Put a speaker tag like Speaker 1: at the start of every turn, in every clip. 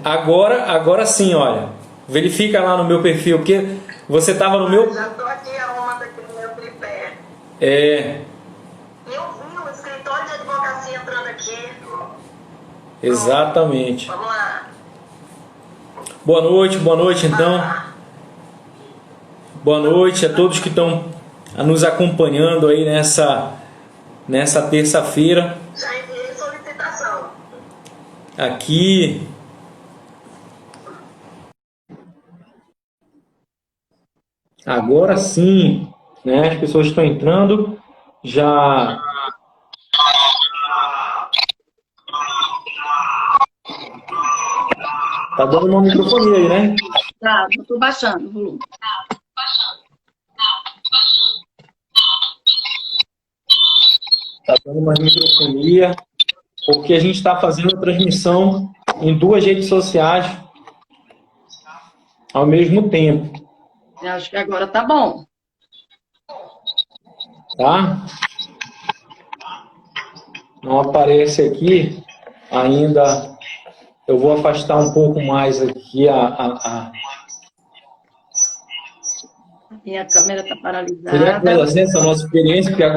Speaker 1: Agora sim, olha. Verifica lá no meu perfil, porque você estava no meu.
Speaker 2: Já estou aqui arrumando aqui no meu tripé.
Speaker 1: É,
Speaker 2: Eu vi o escritório de advocacia entrando aqui. Pronto,
Speaker 1: exatamente.
Speaker 2: vamos lá.
Speaker 1: Boa noite então.
Speaker 2: Ah,
Speaker 1: Boa noite a todos que estão nos acompanhando aí nessa terça-feira.
Speaker 2: já enviei solicitação.
Speaker 1: Aqui, agora sim, né? As pessoas estão entrando. Já tá dando uma microfonia aí, né?
Speaker 3: Tá, estou baixando o volume.
Speaker 1: Tá dando uma microfonia, porque a gente está fazendo a transmissão em duas redes sociais ao mesmo tempo,
Speaker 3: Eu acho que agora tá bom.
Speaker 1: tá? Não aparece aqui ainda. Eu vou afastar um pouco mais aqui
Speaker 3: Minha câmera tá
Speaker 1: Seria
Speaker 3: paralisada.
Speaker 1: aquela assim, essa nossa experiência, porque
Speaker 3: É,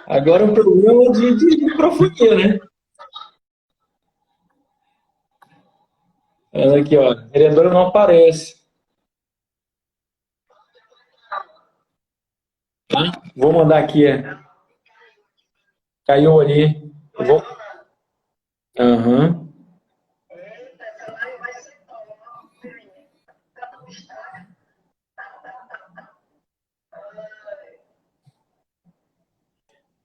Speaker 1: agora é um problema de microfonia, né? Olha aqui, ó, a vereadora não aparece. Tá? Vou mandar aqui, caiu ali. Eu vou... Aham.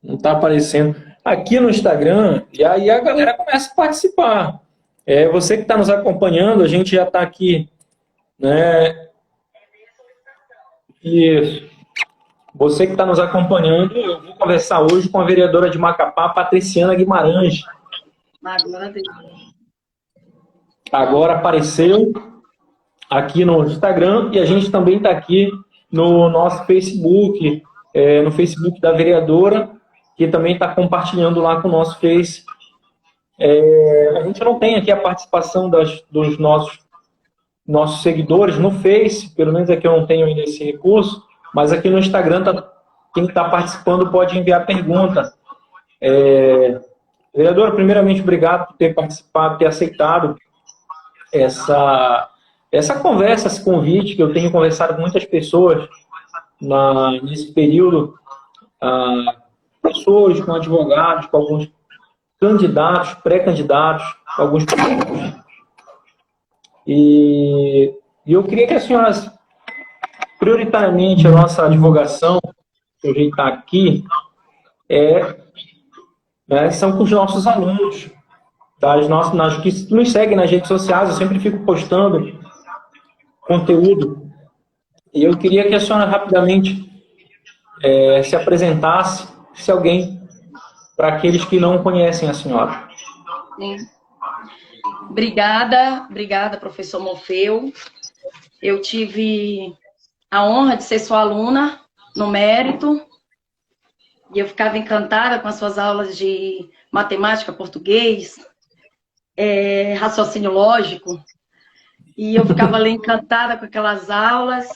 Speaker 1: Não está aparecendo. Aqui no Instagram, e aí a galera começa a participar. É, você que está nos acompanhando, a gente já está aqui, né? Isso. Você que está nos acompanhando, eu vou conversar hoje com a vereadora de Macapá, Patriciana Guimarães.
Speaker 3: agora deu.
Speaker 1: Agora apareceu aqui no Instagram e a gente também está aqui no nosso Facebook, no Facebook da vereadora, que também está compartilhando lá com o nosso Face. A gente não tem aqui a participação dos nossos seguidores no Face, pelo menos aqui eu não tenho ainda esse recurso, mas aqui no Instagram, quem está participando pode enviar pergunta. Vereadora, primeiramente, obrigado por ter participado, ter aceitado essa conversa, esse convite, que eu tenho conversado com muitas pessoas nesse período, pessoas com advogados, com alguns candidatos, pré-candidatos, alguns políticos. E eu queria que as senhoras, prioritariamente, a nossa advogação, que a gente está aqui, são com os nossos alunos, tá? Que nos seguem nas redes sociais, eu sempre fico postando conteúdo. E eu queria que a senhora rapidamente se apresentasse, se alguém, para aqueles que não conhecem a senhora.
Speaker 3: Sim. Obrigada, professor Morfeu. Eu tive a honra de ser sua aluna no mérito, e eu ficava encantada com as suas aulas de matemática, português, raciocínio lógico, e eu ficava ali encantada com aquelas aulas,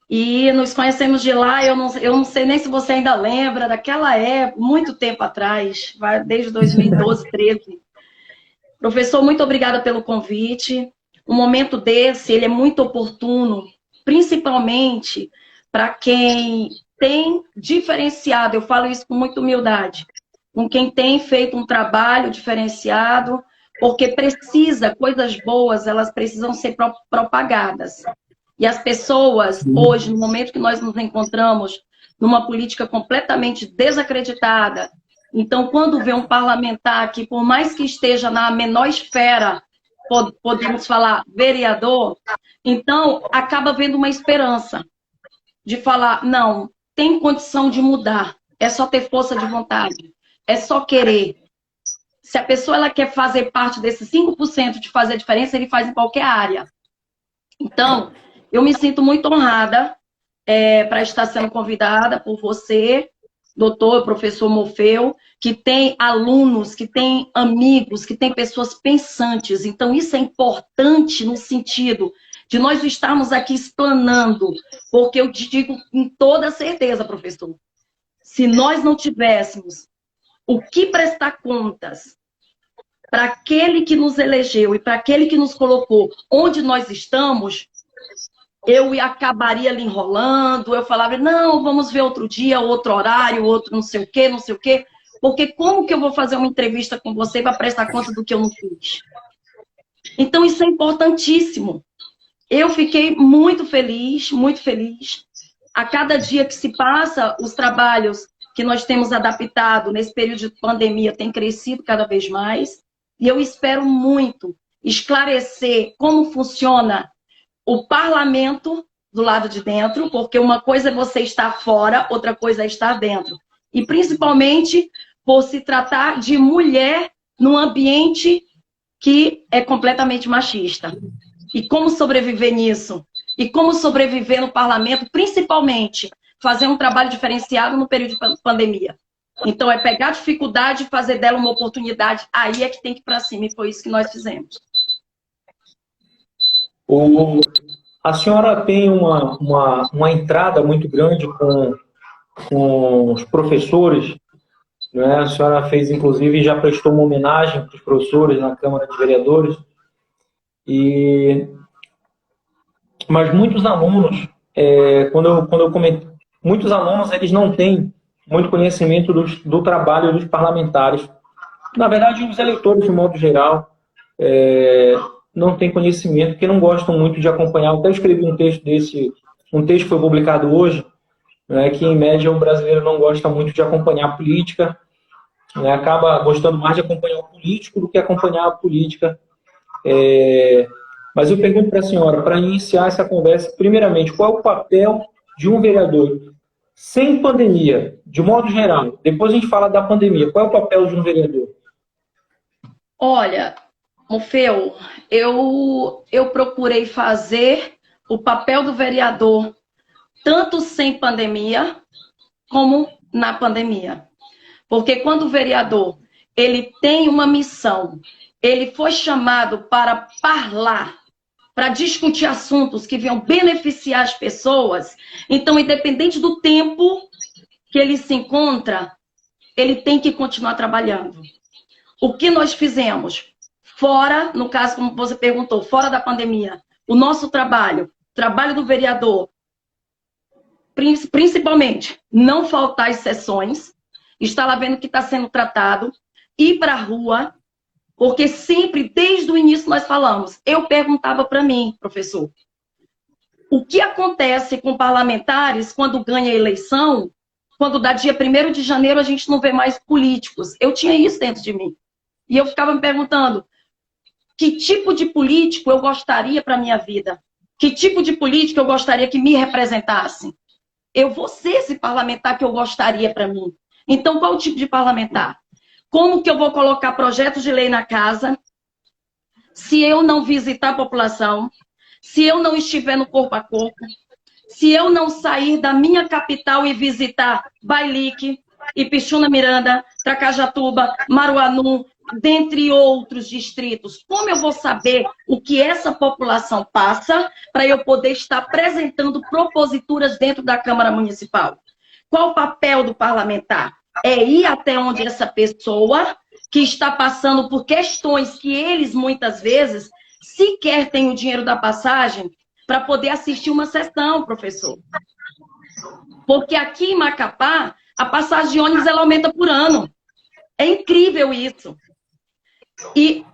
Speaker 3: e nos conhecemos de lá. Eu não sei nem se você ainda lembra daquela época, muito tempo atrás, desde 2012, 2013. Professor, muito obrigada pelo convite. Um momento desse, ele é muito oportuno, principalmente para quem tem diferenciado, eu falo isso com muita humildade, com quem tem feito um trabalho diferenciado, porque coisas boas, elas precisam ser propagadas. E as pessoas, hoje, no momento que nós nos encontramos numa política completamente desacreditada, então, quando vê um parlamentar que, por mais que esteja na menor esfera, podemos falar vereador, então acaba vendo uma esperança de falar, não, tem condição de mudar, é só ter força de vontade, é só querer. Se a pessoa ela quer fazer parte desses 5% de fazer a diferença, ele faz em qualquer área. Então, eu me sinto muito honrada para estar sendo convidada por você, doutor, professor Morfeu, que tem alunos, que tem amigos, que tem pessoas pensantes. Então, isso é importante no sentido de nós estarmos aqui explanando, porque eu te digo com toda certeza, professor, se nós não tivéssemos o que prestar contas para aquele que nos elegeu e para aquele que nos colocou onde nós estamos, eu acabaria ali enrolando, eu falava, não, vamos ver outro dia, outro horário, outro não sei o quê, porque como que eu vou fazer uma entrevista com você para prestar conta do que eu não fiz? Então, isso é importantíssimo. Eu fiquei muito feliz, muito feliz. A cada dia que se passa, os trabalhos que nós temos adaptado nesse período de pandemia têm crescido cada vez mais. E eu espero muito esclarecer como funciona o parlamento do lado de dentro, porque uma coisa é você estar fora, outra coisa é estar dentro. E principalmente por se tratar de mulher num ambiente que é completamente machista. E como sobreviver nisso? E como sobreviver no parlamento, principalmente fazer um trabalho diferenciado no período de pandemia. Então, é pegar a dificuldade e fazer dela uma oportunidade. Aí é que tem que ir para cima, e foi isso que nós fizemos.
Speaker 1: A senhora tem uma entrada muito grande com os professores, né? A senhora fez, inclusive, já prestou uma homenagem para os professores na Câmara de Vereadores. Mas muitos alunos, quando eu comento, muitos alunos eles não têm muito conhecimento do trabalho dos parlamentares. Na verdade, os eleitores, de modo geral, não têm conhecimento, porque não gostam muito de acompanhar. Eu até escrevi um texto que foi publicado hoje, né, que, em média, o brasileiro não gosta muito de acompanhar a política, né, acaba gostando mais de acompanhar o político do que acompanhar a política. Mas eu pergunto para a senhora, para iniciar essa conversa, primeiramente, qual é o papel de um vereador sem pandemia, de modo geral? Depois a gente fala da pandemia. Qual é o papel de um vereador?
Speaker 3: Olha, Morfeu, eu procurei fazer o papel do vereador tanto sem pandemia como na pandemia. Porque quando o vereador ele tem uma missão, ele foi chamado para falar, para discutir assuntos que venham beneficiar as pessoas, então, independente do tempo que ele se encontra, ele tem que continuar trabalhando. O que nós fizemos? Fora, no caso, como você perguntou, fora da pandemia, o nosso trabalho do vereador, principalmente, não faltar as sessões, estar lá vendo o que está sendo tratado, ir para a rua, porque sempre, desde o início, nós falamos. Eu perguntava para mim, professor, o que acontece com parlamentares quando ganha a eleição, quando dá dia 1º de janeiro a gente não vê mais políticos? Eu tinha isso dentro de mim. E eu ficava me perguntando, que tipo de político eu gostaria para a minha vida? Que tipo de político eu gostaria que me representasse? Eu vou ser esse parlamentar que eu gostaria para mim. Então, qual o tipo de parlamentar? Como que eu vou colocar projetos de lei na casa se eu não visitar a população, se eu não estiver no corpo a corpo, se eu não sair da minha capital e visitar Bailique, Ipixuna Miranda, Tracajatuba, Maruanu, dentre outros distritos? Como eu vou saber o que essa população passa para eu poder estar apresentando proposituras dentro da Câmara Municipal? Qual o papel do parlamentar? É ir até onde essa pessoa que está passando por questões que eles, muitas vezes, sequer têm o dinheiro da passagem para poder assistir uma sessão, professor. Porque aqui em Macapá, a passagem de ônibus ela aumenta por ano. É incrível isso. E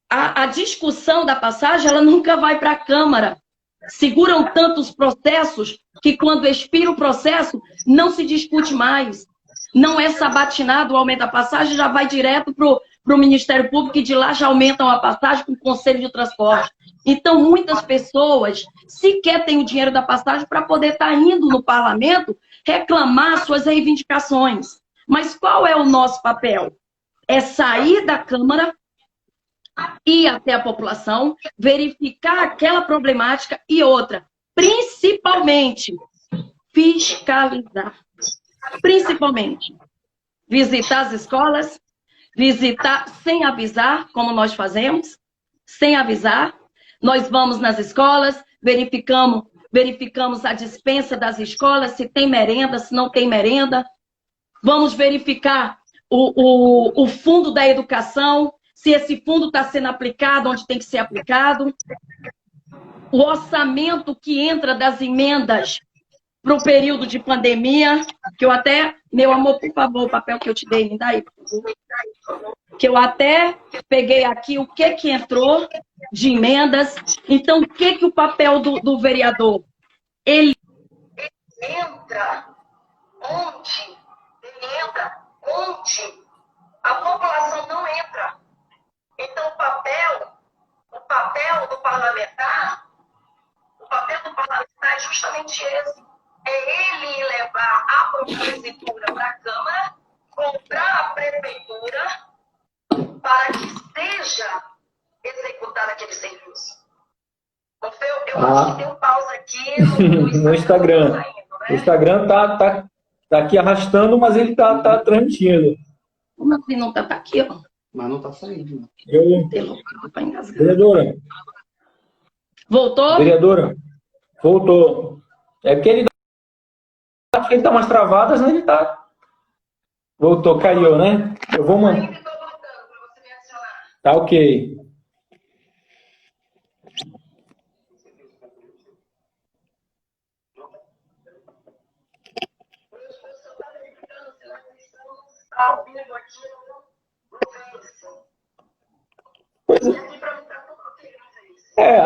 Speaker 3: a discussão da passagem, ela nunca vai para a Câmara. Seguram tantos processos que quando expira o processo, não se discute mais. Não é sabatinado o aumento da passagem, já vai direto para o Ministério Público e de lá já aumentam a passagem com o Conselho de Transporte. Então, muitas pessoas sequer têm o dinheiro da passagem para poder estar indo no parlamento reclamar suas reivindicações. Mas qual é o nosso papel? É sair da Câmara, ir até a população, verificar aquela problemática e outra, principalmente, fiscalizar. principalmente, visitar as escolas, visitar sem avisar, como nós fazemos, sem avisar. Nós vamos nas escolas, verificamos a despensa das escolas, se tem merenda, se não tem merenda. Vamos verificar o fundo da educação, se esse fundo está sendo aplicado onde tem que ser aplicado. O orçamento que entra das emendas para o período de pandemia, que eu até, meu amor, por favor, o papel que eu te dei, me dá aí, por favor. Que eu até peguei aqui o que entrou de emendas. Então, o que o papel do vereador? Ele
Speaker 2: entra onde a população não entra. Então, o papel do parlamentar é justamente esse. É ele levar a prefeitura para a Câmara, comprar a prefeitura para que seja executado aquele serviço. Eu acho que tem um pause aqui
Speaker 1: no Instagram. Saindo, né? O Instagram tá aqui arrastando, mas ele tá transmitindo.
Speaker 3: Como assim não tá aqui, ó?
Speaker 4: Mas não tá saindo.
Speaker 1: Vereadora.
Speaker 3: Voltou?
Speaker 1: Vereadora, voltou. É porque ele tá mais travado, mas ele tá. Voltou, caiu, né? Eu vou mandar. Tá ok.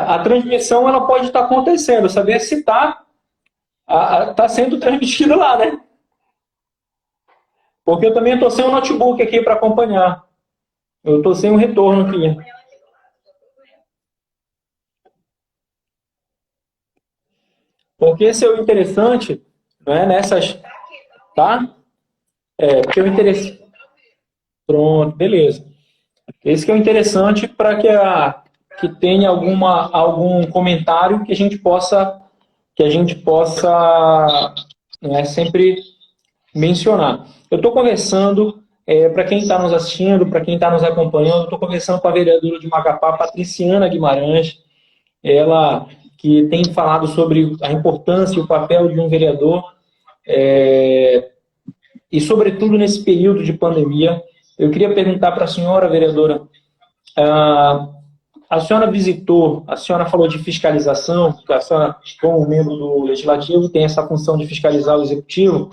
Speaker 1: A transmissão ela pode estar acontecendo, saber se tá sendo transmitido lá, né? Porque eu também estou sem o notebook aqui para acompanhar. Eu estou sem um retorno aqui. Porque esse é o interessante, não é? Nessas, tá? Porque o interessante. Pronto, beleza. Esse que é o interessante para que tenha algum comentário que a gente possa sempre mencionar. Eu estou conversando, para quem está nos assistindo, para quem está nos acompanhando, estou conversando com a vereadora de Macapá, Patriciana Guimarães, ela que tem falado sobre a importância e o papel de um vereador, e sobretudo nesse período de pandemia. Eu queria perguntar para a senhora, vereadora, a senhora visitou, a senhora falou de fiscalização, que a senhora, como membro do Legislativo, tem essa função de fiscalizar o Executivo.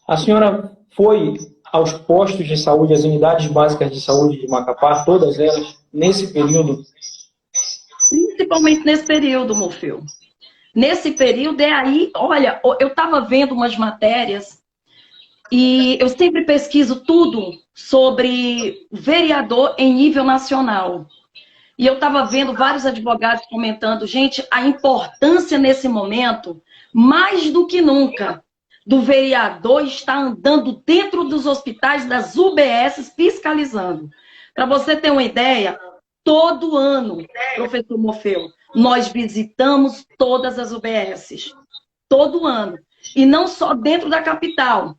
Speaker 1: A senhora foi aos postos de saúde, às unidades básicas de saúde de Macapá, todas elas, nesse período?
Speaker 3: Principalmente nesse período, Morfeu. Nesse período aí, olha, eu estava vendo umas matérias e eu sempre pesquiso tudo sobre vereador em nível nacional. E eu estava vendo vários advogados comentando, gente, a importância nesse momento, mais do que nunca, do vereador estar andando dentro dos hospitais, das UBSs, fiscalizando. Para você ter uma ideia, todo ano, professor Morfeu, nós visitamos todas as UBSs. Todo ano. E não só dentro da capital,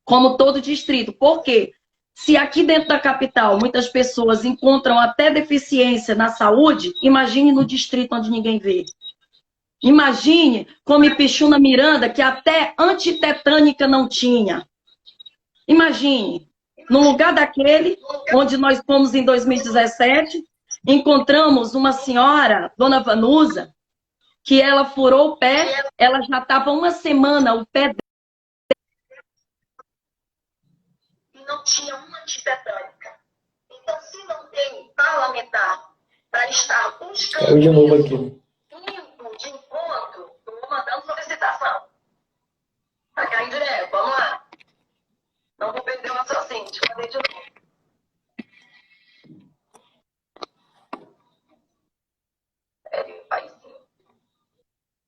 Speaker 3: como todo distrito. Por quê? Se aqui dentro da capital muitas pessoas encontram até deficiência na saúde, imagine no distrito onde ninguém vê. Imagine como em Pixuna Miranda, que até antitetânica não tinha. Imagine, no lugar daquele, onde nós fomos em 2017, encontramos uma senhora, Dona Vanusa, que ela furou o pé, ela já estava uma semana, o pé dela.
Speaker 2: Não tinha uma antitetânica. Então, se não tem parlamentar para estar buscando
Speaker 1: de novo aqui.
Speaker 2: indo de encontro, eu vou mandando solicitação. Tá caindo direto, vamos lá. Não vou perder o raciocínio, deixa eu fazer de novo.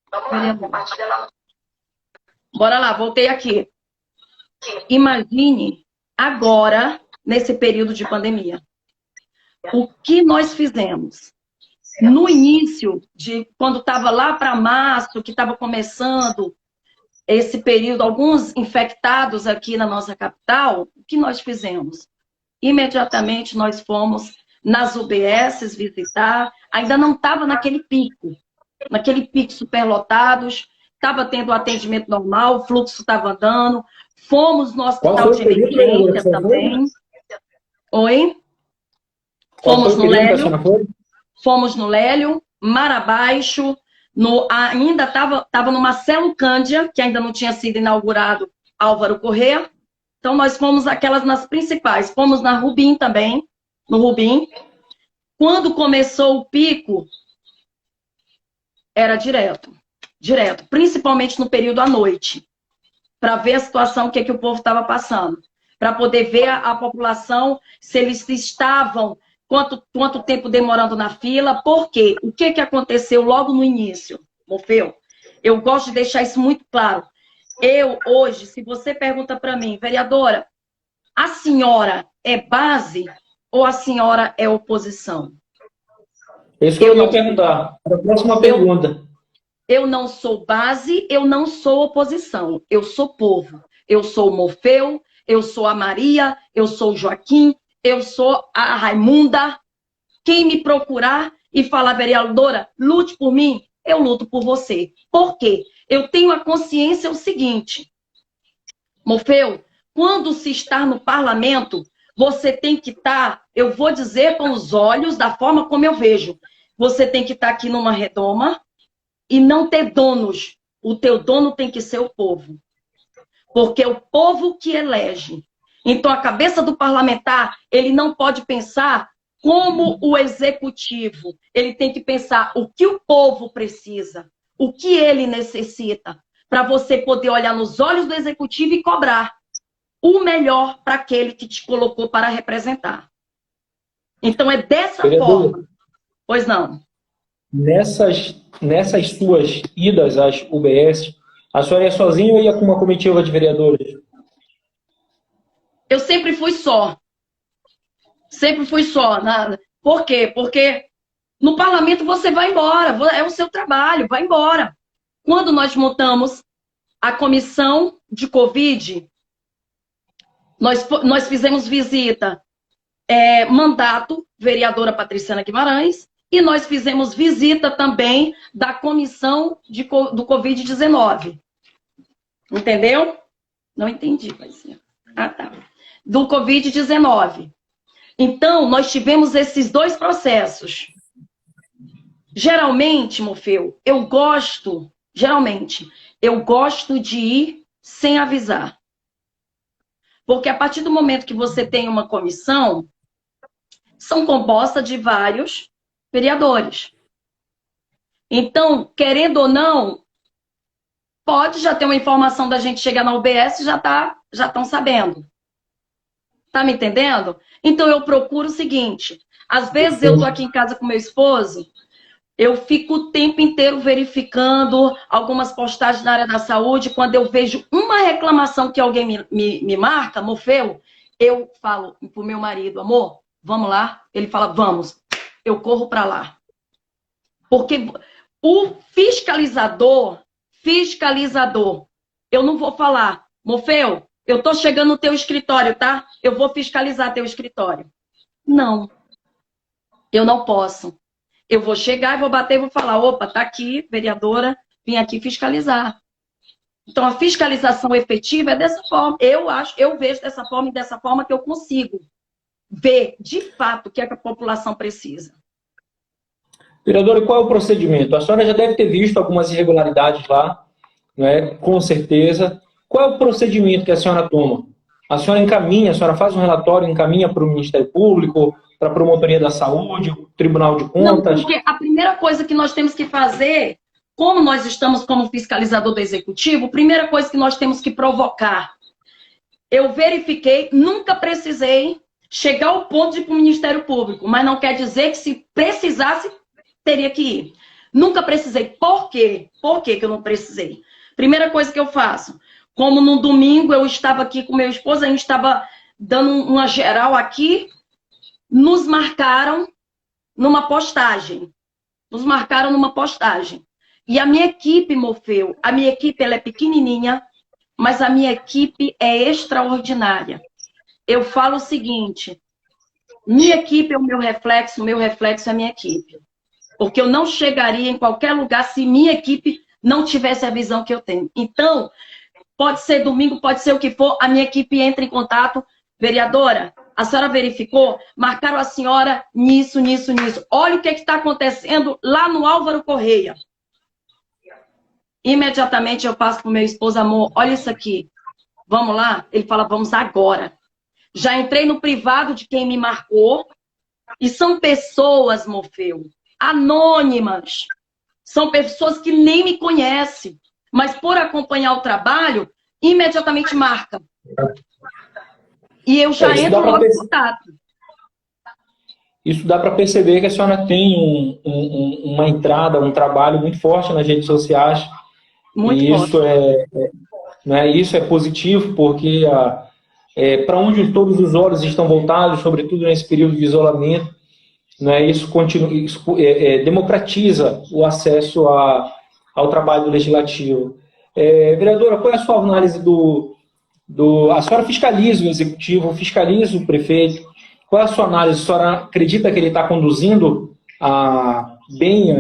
Speaker 2: Vamos lá, compartilha lá.
Speaker 3: Bora lá, voltei aqui. Imagine agora, nesse período de pandemia, o que nós fizemos. No início, quando estava lá para março, que estava começando, esse período, alguns infectados aqui na nossa capital, o que nós fizemos? Imediatamente nós fomos nas UBSs visitar, ainda não estava naquele pico superlotados, estava tendo atendimento normal, o fluxo estava andando, fomos no hospital de emergência também. Oi? Fomos no Lélio, Mar Abaixo, ainda estava no Marcelo Cândia, que ainda não tinha sido inaugurado, Álvaro Corrêa. Então, nós fomos aquelas nas principais. Fomos na Rubim também, no Rubim. Quando começou o pico, era direto, principalmente no período à noite, para ver a situação que o povo estava passando, para poder ver a população, se eles estavam, quanto tempo demorando na fila, por quê? O que aconteceu logo no início, Morfeu? Eu gosto de deixar isso muito claro. Eu, hoje, se você pergunta para mim, vereadora, a senhora é base ou a senhora é oposição?
Speaker 1: Isso que eu ia perguntar. A próxima pergunta.
Speaker 3: Eu não sou base, eu não sou oposição. Eu sou povo. Eu sou o Morfeu, eu sou a Maria, eu sou o Joaquim, eu sou a Raimunda. Quem me procurar e falar, vereadora, lute por mim, eu luto por você. Por quê? Eu tenho a consciência o seguinte, Morfeu, quando se está no parlamento, você tem que estar, eu vou dizer com os olhos, da forma como eu vejo, você tem que estar aqui numa redoma e não ter donos. O teu dono tem que ser o povo. Porque é o povo que elege. Então, a cabeça do parlamentar, ele não pode pensar como o executivo. Ele tem que pensar o que o povo precisa, o que ele necessita, para você poder olhar nos olhos do executivo e cobrar o melhor para aquele que te colocou para representar. Então, é dessa forma. Pois não.
Speaker 1: Nessas suas idas às UBS, a senhora ia sozinha ou ia com uma comitiva de vereadores?
Speaker 3: Eu sempre fui só. Sempre fui só. Por quê? Porque no parlamento você vai embora. É o seu trabalho, vai embora. Quando nós montamos a comissão de Covid, nós fizemos visita, mandato, vereadora Patriciana Guimarães, e nós fizemos visita também da comissão do Covid-19. Entendeu? Não entendi, parceiro. Ah, tá. Do Covid-19. Então, nós tivemos esses dois processos. Geralmente, Morfeu, eu gosto de ir sem avisar. Porque a partir do momento que você tem uma comissão, são compostas de vários vereadores. Então, querendo ou não, pode já ter uma informação da gente chegar na UBS e já estão sabendo. Tá me entendendo? Então, eu procuro o seguinte, às vezes eu tô aqui em casa com meu esposo, eu fico o tempo inteiro verificando algumas postagens na área da saúde. Quando eu vejo uma reclamação que alguém me marca, Morfeu, eu falo pro meu marido, amor, vamos lá? Ele fala, vamos. Eu corro para lá. Porque o fiscalizador, eu não vou falar, Morfeu, eu tô chegando no teu escritório, tá? Eu vou fiscalizar teu escritório. Não. Eu não posso. Eu vou chegar e vou bater e vou falar, opa, tá aqui, vereadora, vim aqui fiscalizar. Então, a fiscalização efetiva é dessa forma. Eu vejo dessa forma e dessa forma que eu consigo ver, de fato, o que a população precisa.
Speaker 1: Vereadora, qual é o procedimento? A senhora já deve ter visto algumas irregularidades lá, né? Com certeza. Qual é o procedimento que a senhora toma? A senhora encaminha, a senhora faz um relatório, encaminha para o Ministério Público, para a Promotoria da Saúde, o Tribunal de Contas?
Speaker 3: Não, porque a primeira coisa que nós temos que fazer, como nós estamos como fiscalizador do Executivo, a primeira coisa que nós temos que provocar. Eu verifiquei, nunca precisei chegar ao ponto de ir para o Ministério Público, mas não quer dizer que se precisasse, teria que ir. Nunca precisei. Por quê? Por que eu não precisei? Primeira coisa que eu faço, como no domingo eu estava aqui com meu esposo, a gente estava dando uma geral aqui, nos marcaram numa postagem. E a minha equipe, Morfeu, a minha equipe ela é pequenininha, mas a minha equipe é extraordinária. Eu falo o seguinte, minha equipe é o meu reflexo é a minha equipe. Porque eu não chegaria em qualquer lugar se minha equipe não tivesse a visão que eu tenho. Então, pode ser domingo, pode ser o que for, a minha equipe entra em contato. Vereadora, a senhora verificou? Marcaram a senhora nisso, nisso, nisso. Olha o que está acontecendo lá no Álvaro Correia. Imediatamente eu passo para o meu esposo, amor, olha isso aqui. Vamos lá? Ele fala, vamos agora. Já entrei no privado de quem me marcou. E são pessoas, Morfeu, anônimas. São pessoas que nem me conhecem. Mas por acompanhar o trabalho, imediatamente marca. E eu já entro logo em contato.
Speaker 1: Isso dá para perceber que a senhora tem uma entrada, um trabalho muito forte nas redes sociais.
Speaker 3: Muito
Speaker 1: e
Speaker 3: forte.
Speaker 1: Isso é positivo, porque para onde todos os olhos estão voltados, sobretudo nesse período de isolamento, isso democratiza o acesso ao trabalho legislativo. Vereadora, qual é a sua análise a senhora fiscaliza o executivo, fiscaliza o prefeito? Qual é a sua análise? A senhora acredita que ele está conduzindo bem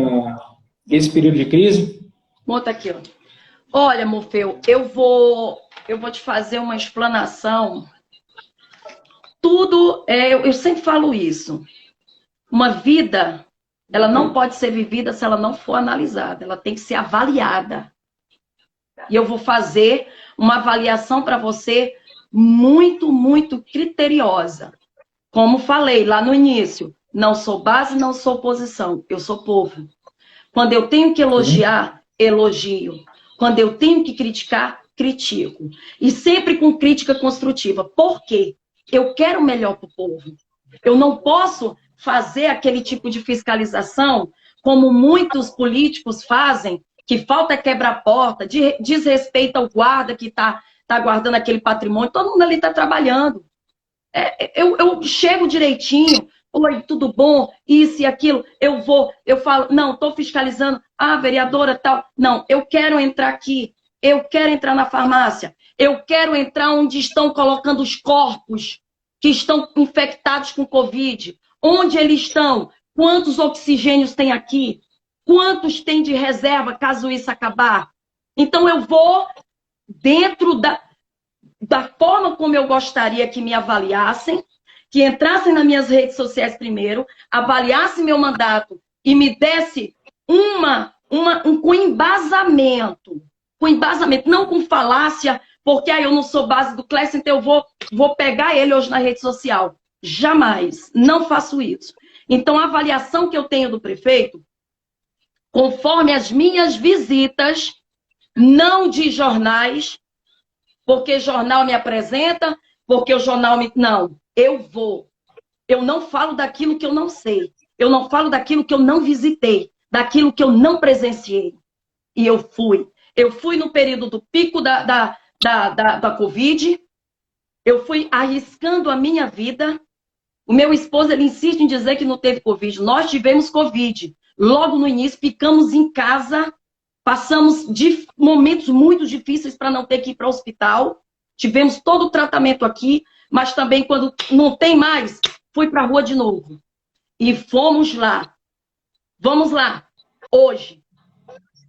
Speaker 1: esse período de crise?
Speaker 3: Bota aqui, ó. Olha, Morfeu, eu vou te fazer uma explanação. Tudo, eu sempre falo isso. Uma vida, ela não pode ser vivida se ela não for analisada. Ela tem que ser avaliada. E eu vou fazer uma avaliação para você muito, muito criteriosa. Como falei lá no início, não sou base, não sou oposição. Eu sou povo. Quando eu tenho que elogiar, elogio. Quando eu tenho que criticar, critico. E sempre com crítica construtiva. Por quê? Eu quero o melhor para o povo. Eu não posso fazer aquele tipo de fiscalização como muitos políticos fazem, que falta quebrar porta, desrespeita o guarda que está guardando aquele patrimônio. Todo mundo ali está trabalhando. Eu chego direitinho. Oi, tudo bom? Isso e aquilo. Eu falo, não, estou fiscalizando. Ah, vereadora, tal. Não, eu quero entrar aqui. Eu quero entrar na farmácia. Eu quero entrar onde estão colocando os corpos que estão infectados com Covid. Onde eles estão? Quantos oxigênios tem aqui? Quantos tem de reserva caso isso acabar? Então eu vou dentro da forma como eu gostaria que me avaliassem, que entrassem nas minhas redes sociais primeiro, avaliassem meu mandato e me desse com embasamento, não com falácia, porque eu não sou base do Clécio, então eu vou pegar ele hoje na rede social. Jamais, não faço isso. Então a avaliação que eu tenho do prefeito, conforme as minhas visitas, não de jornais, porque jornal me apresenta, porque o jornal me... Não, eu vou. Eu não falo daquilo que eu não sei. Eu não falo daquilo que eu não visitei, daquilo que eu não presenciei. E eu fui. Eu fui no período do pico da Covid, eu fui arriscando a minha vida. O meu esposo, ele insiste em dizer que não teve Covid. Nós tivemos Covid. Logo no início, ficamos em casa, passamos momentos muito difíceis para não ter que ir para o hospital. Tivemos todo o tratamento aqui, mas também quando não tem mais, fui para a rua de novo. E fomos lá. Vamos lá. Hoje,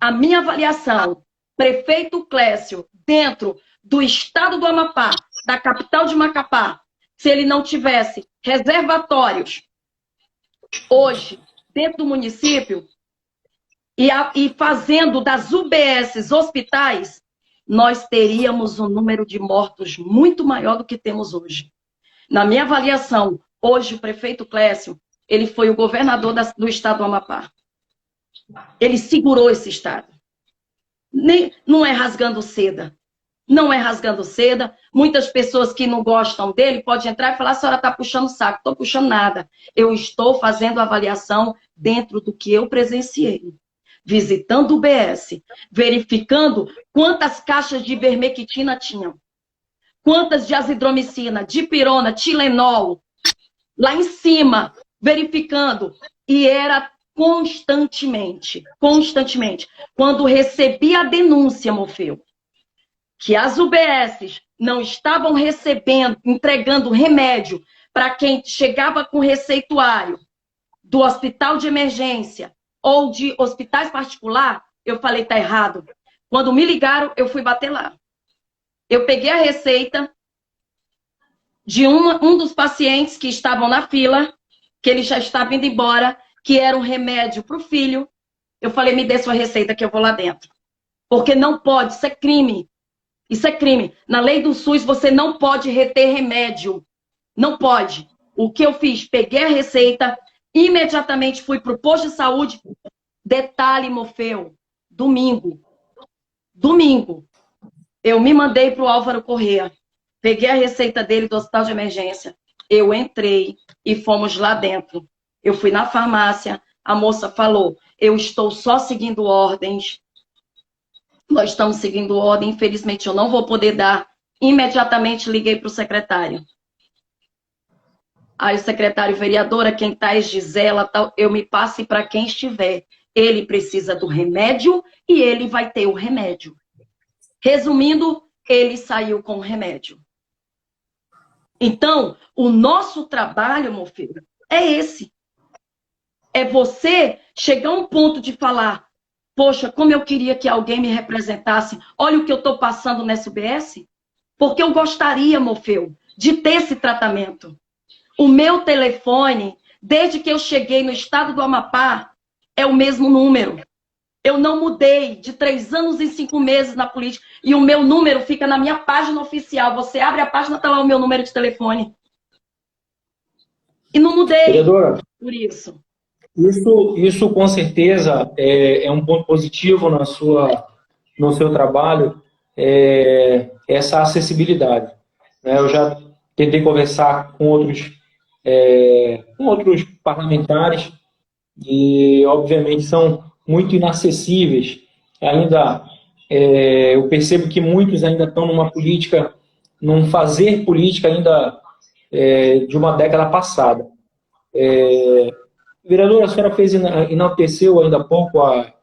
Speaker 3: a minha avaliação, prefeito Clécio, dentro do estado do Amapá, da capital de Macapá, se ele não tivesse reservatórios, hoje, dentro do município, e fazendo das UBSs hospitais, nós teríamos um número de mortos muito maior do que temos hoje. Na minha avaliação, hoje o prefeito Clécio, ele foi o governador do estado do Amapá. Ele segurou esse estado. Não é rasgando seda. Não é rasgando seda. Muitas pessoas que não gostam dele podem entrar e falar, a senhora está puxando o saco. Estou puxando nada. Eu estou fazendo avaliação dentro do que eu presenciei. Visitando o UBS, verificando quantas caixas de ivermectina tinham. Quantas de azidromicina, dipirona, Tilenol. Lá em cima, verificando. E era constantemente, constantemente. Quando recebi a denúncia, Morfeu, que as UBSs não estavam recebendo, entregando remédio para quem chegava com receituário do hospital de emergência ou de hospitais particulares, eu falei, tá errado. Quando me ligaram, eu fui bater lá. Eu peguei a receita de um dos pacientes que estavam na fila, que ele já estava indo embora, que era um remédio para o filho. Eu falei, me dê sua receita que eu vou lá dentro. Porque não pode, isso é crime. Isso é crime. Na lei do SUS, você não pode reter remédio. Não pode. O que eu fiz? Peguei a receita, imediatamente fui para o posto de saúde. Detalhe, Morfeu, domingo. Eu me mandei para o Álvaro Corrêa. Peguei a receita dele do hospital de emergência. Eu entrei e fomos lá dentro. Eu fui na farmácia, a moça falou, eu estou só seguindo ordens. Nós estamos seguindo ordem, infelizmente eu não vou poder dar. Imediatamente liguei para o secretário. Aí o secretário, vereadora, quem está é Gisela, tal, eu me passe para quem estiver. Ele precisa do remédio e ele vai ter o remédio. Resumindo, ele saiu com o remédio. Então, o nosso trabalho, meu filho, é esse. É você chegar a um ponto de falar, poxa, como eu queria que alguém me representasse. Olha o que eu estou passando nessa UBS. Porque eu gostaria, Morfeu, de ter esse tratamento. O meu telefone, desde que eu cheguei no estado do Amapá, é o mesmo número. Eu não mudei de 3 anos e 5 meses na política. E o meu número fica na minha página oficial. Você abre a página, está lá o meu número de telefone. E não mudei.
Speaker 1: Vereadora,
Speaker 3: por isso.
Speaker 1: Isso com certeza é um ponto positivo no seu trabalho, essa acessibilidade. Eu já tentei conversar com outros parlamentares e, obviamente, são muito inacessíveis. Ainda, eu percebo que muitos ainda estão numa política, num fazer política ainda de uma década passada. Vereadora, a senhora enalteceu ainda há pouco a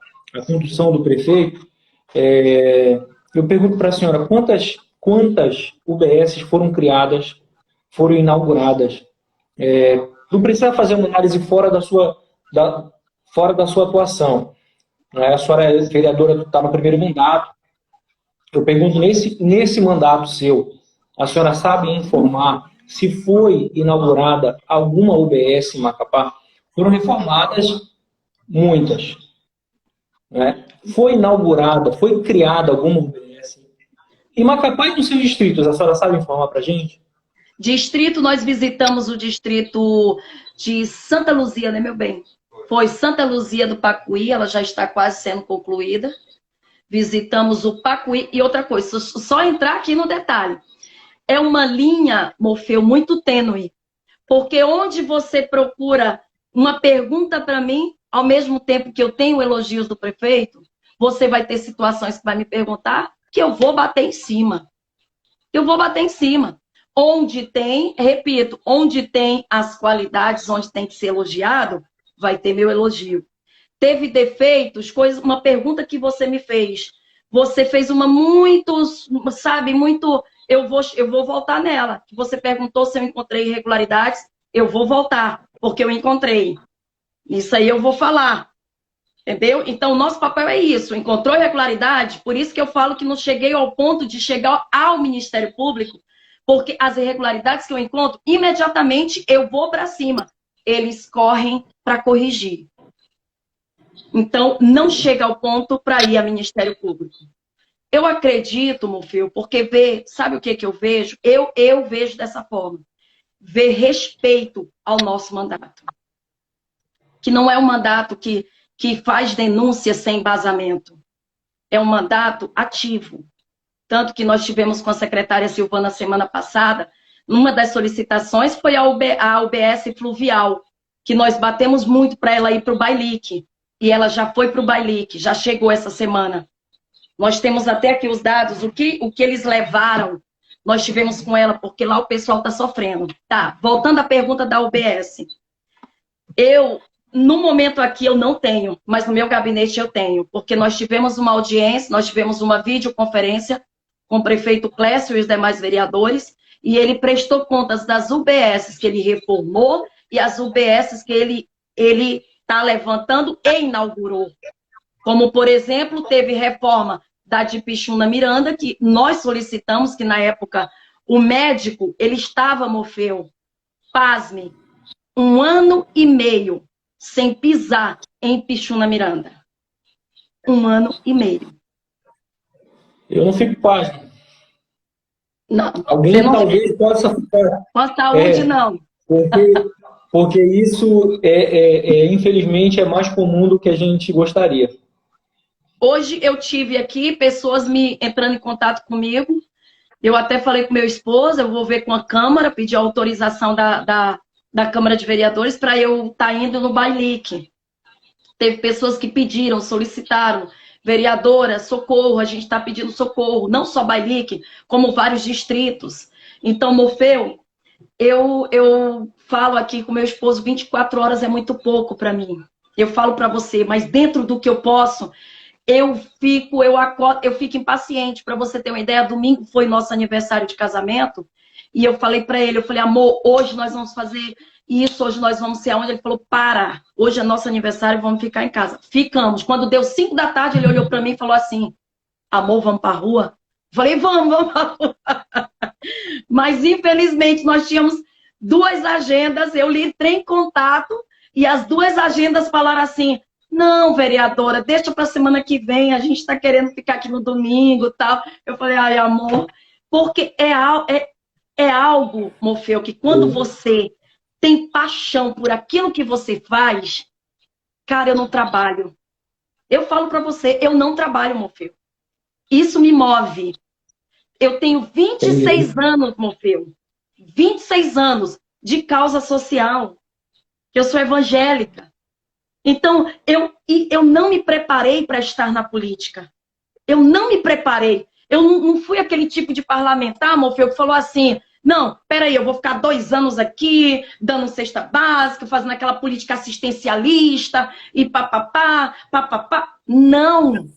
Speaker 1: condução do prefeito. Eu pergunto para a senhora, quantas UBSs foram criadas, foram inauguradas? Não precisa fazer uma análise fora da sua atuação. A senhora é vereadora, está no primeiro mandato. Eu pergunto, nesse mandato seu, a senhora sabe informar se foi inaugurada alguma UBS em Macapá? Foram reformadas muitas. Foi inaugurada, foi criada alguma UBS? Em Macapá e nos seus distritos, a senhora sabe informar para a gente?
Speaker 3: Distrito, nós visitamos o distrito de Santa Luzia, né, meu bem? Foi Santa Luzia do Pacuí, ela já está quase sendo concluída. Visitamos o Pacuí. E outra coisa, só entrar aqui no detalhe. É uma linha, Morfeu, muito tênue. Porque onde você procura uma pergunta para mim, ao mesmo tempo que eu tenho elogios do prefeito, você vai ter situações que vai me perguntar que eu vou bater em cima. Eu vou bater em cima. Onde tem, repito, onde tem as qualidades, onde tem que ser elogiado, vai ter meu elogio. Teve defeitos, uma pergunta que você me fez. Você fez uma muito, sabe, muito... Eu vou voltar nela. Você perguntou se eu encontrei irregularidades. Eu vou voltar, porque eu encontrei. Isso aí eu vou falar. Entendeu? Então, o nosso papel é isso. Encontrou irregularidade? Por isso que eu falo que não cheguei ao ponto de chegar ao Ministério Público, porque as irregularidades que eu encontro, imediatamente eu vou para cima. Eles correm para corrigir. Então, não chega ao ponto para ir ao Ministério Público. Eu acredito, Morfeu, porque sabe o que eu vejo? Eu vejo dessa forma. Ver respeito ao nosso mandato. Que não é um mandato que faz denúncia sem embasamento. É um mandato ativo. Tanto que nós tivemos com a secretária Silvana semana passada, uma das solicitações foi a UBS Fluvial, que nós batemos muito para ela ir para o Bailique. E ela já foi para o Bailique, já chegou essa semana. Nós temos até aqui os dados, o que eles levaram, nós tivemos com ela, porque lá o pessoal está sofrendo. Tá, voltando à pergunta da UBS. no momento aqui eu não tenho, mas no meu gabinete eu tenho, porque nós tivemos uma audiência, nós tivemos uma videoconferência com o prefeito Clécio e os demais vereadores, e ele prestou contas das UBSs que ele reformou e as UBSs que ele está levantando e inaugurou. Como, por exemplo, teve reforma da de Pixuna Miranda, que nós solicitamos, que na época o médico, ele estava, Morfeu, pasme, 1 ano e meio sem pisar em Pixuna Miranda. 1 ano e meio.
Speaker 1: Eu não fico pasmo.
Speaker 3: Não.
Speaker 1: Alguém talvez possa ficar.
Speaker 3: Com a saúde, não.
Speaker 1: Porque isso, infelizmente, é mais comum do que a gente gostaria.
Speaker 3: Hoje eu tive aqui pessoas me entrando em contato comigo. Eu até falei com meu esposo, eu vou ver com a Câmara, pedir autorização da Câmara de Vereadores para eu estar indo no Bailique. Teve pessoas que pediram, solicitaram, vereadora, socorro, a gente está pedindo socorro, não só Bailique, como vários distritos. Então, Morfeu, eu falo aqui com meu esposo, 24 horas é muito pouco para mim. Eu falo para você, mas dentro do que eu posso, eu fico impaciente. Para você ter uma ideia, domingo foi nosso aniversário de casamento, e eu falei para ele, amor, hoje nós vamos fazer isso, hoje nós vamos ser aonde? Ele falou, hoje é nosso aniversário, vamos ficar em casa. Ficamos. Quando deu 5 da tarde, ele olhou para mim e falou assim, amor, vamos para a rua? Eu falei, vamos para a rua. Mas, infelizmente, nós tínhamos 2 agendas, eu lhe entrei em contato, e as 2 agendas falaram assim, não, vereadora, deixa para a semana que vem, a gente está querendo ficar aqui no domingo e tal. Eu falei, ai, amor, porque é algo, Morfeu, que quando você tem paixão por aquilo que você faz, cara, eu não trabalho. Eu falo para você, eu não trabalho, Morfeu. Isso me move. Eu tenho 26 anos, Morfeu. 26 anos de causa social. Eu sou evangélica. Então, eu não me preparei para estar na política. Eu não me preparei. Eu não fui aquele tipo de parlamentar, Morfeu, que falou assim, não, peraí, eu vou ficar 2 anos aqui, dando cesta básica, fazendo aquela política assistencialista, e papapá, papapá. Não!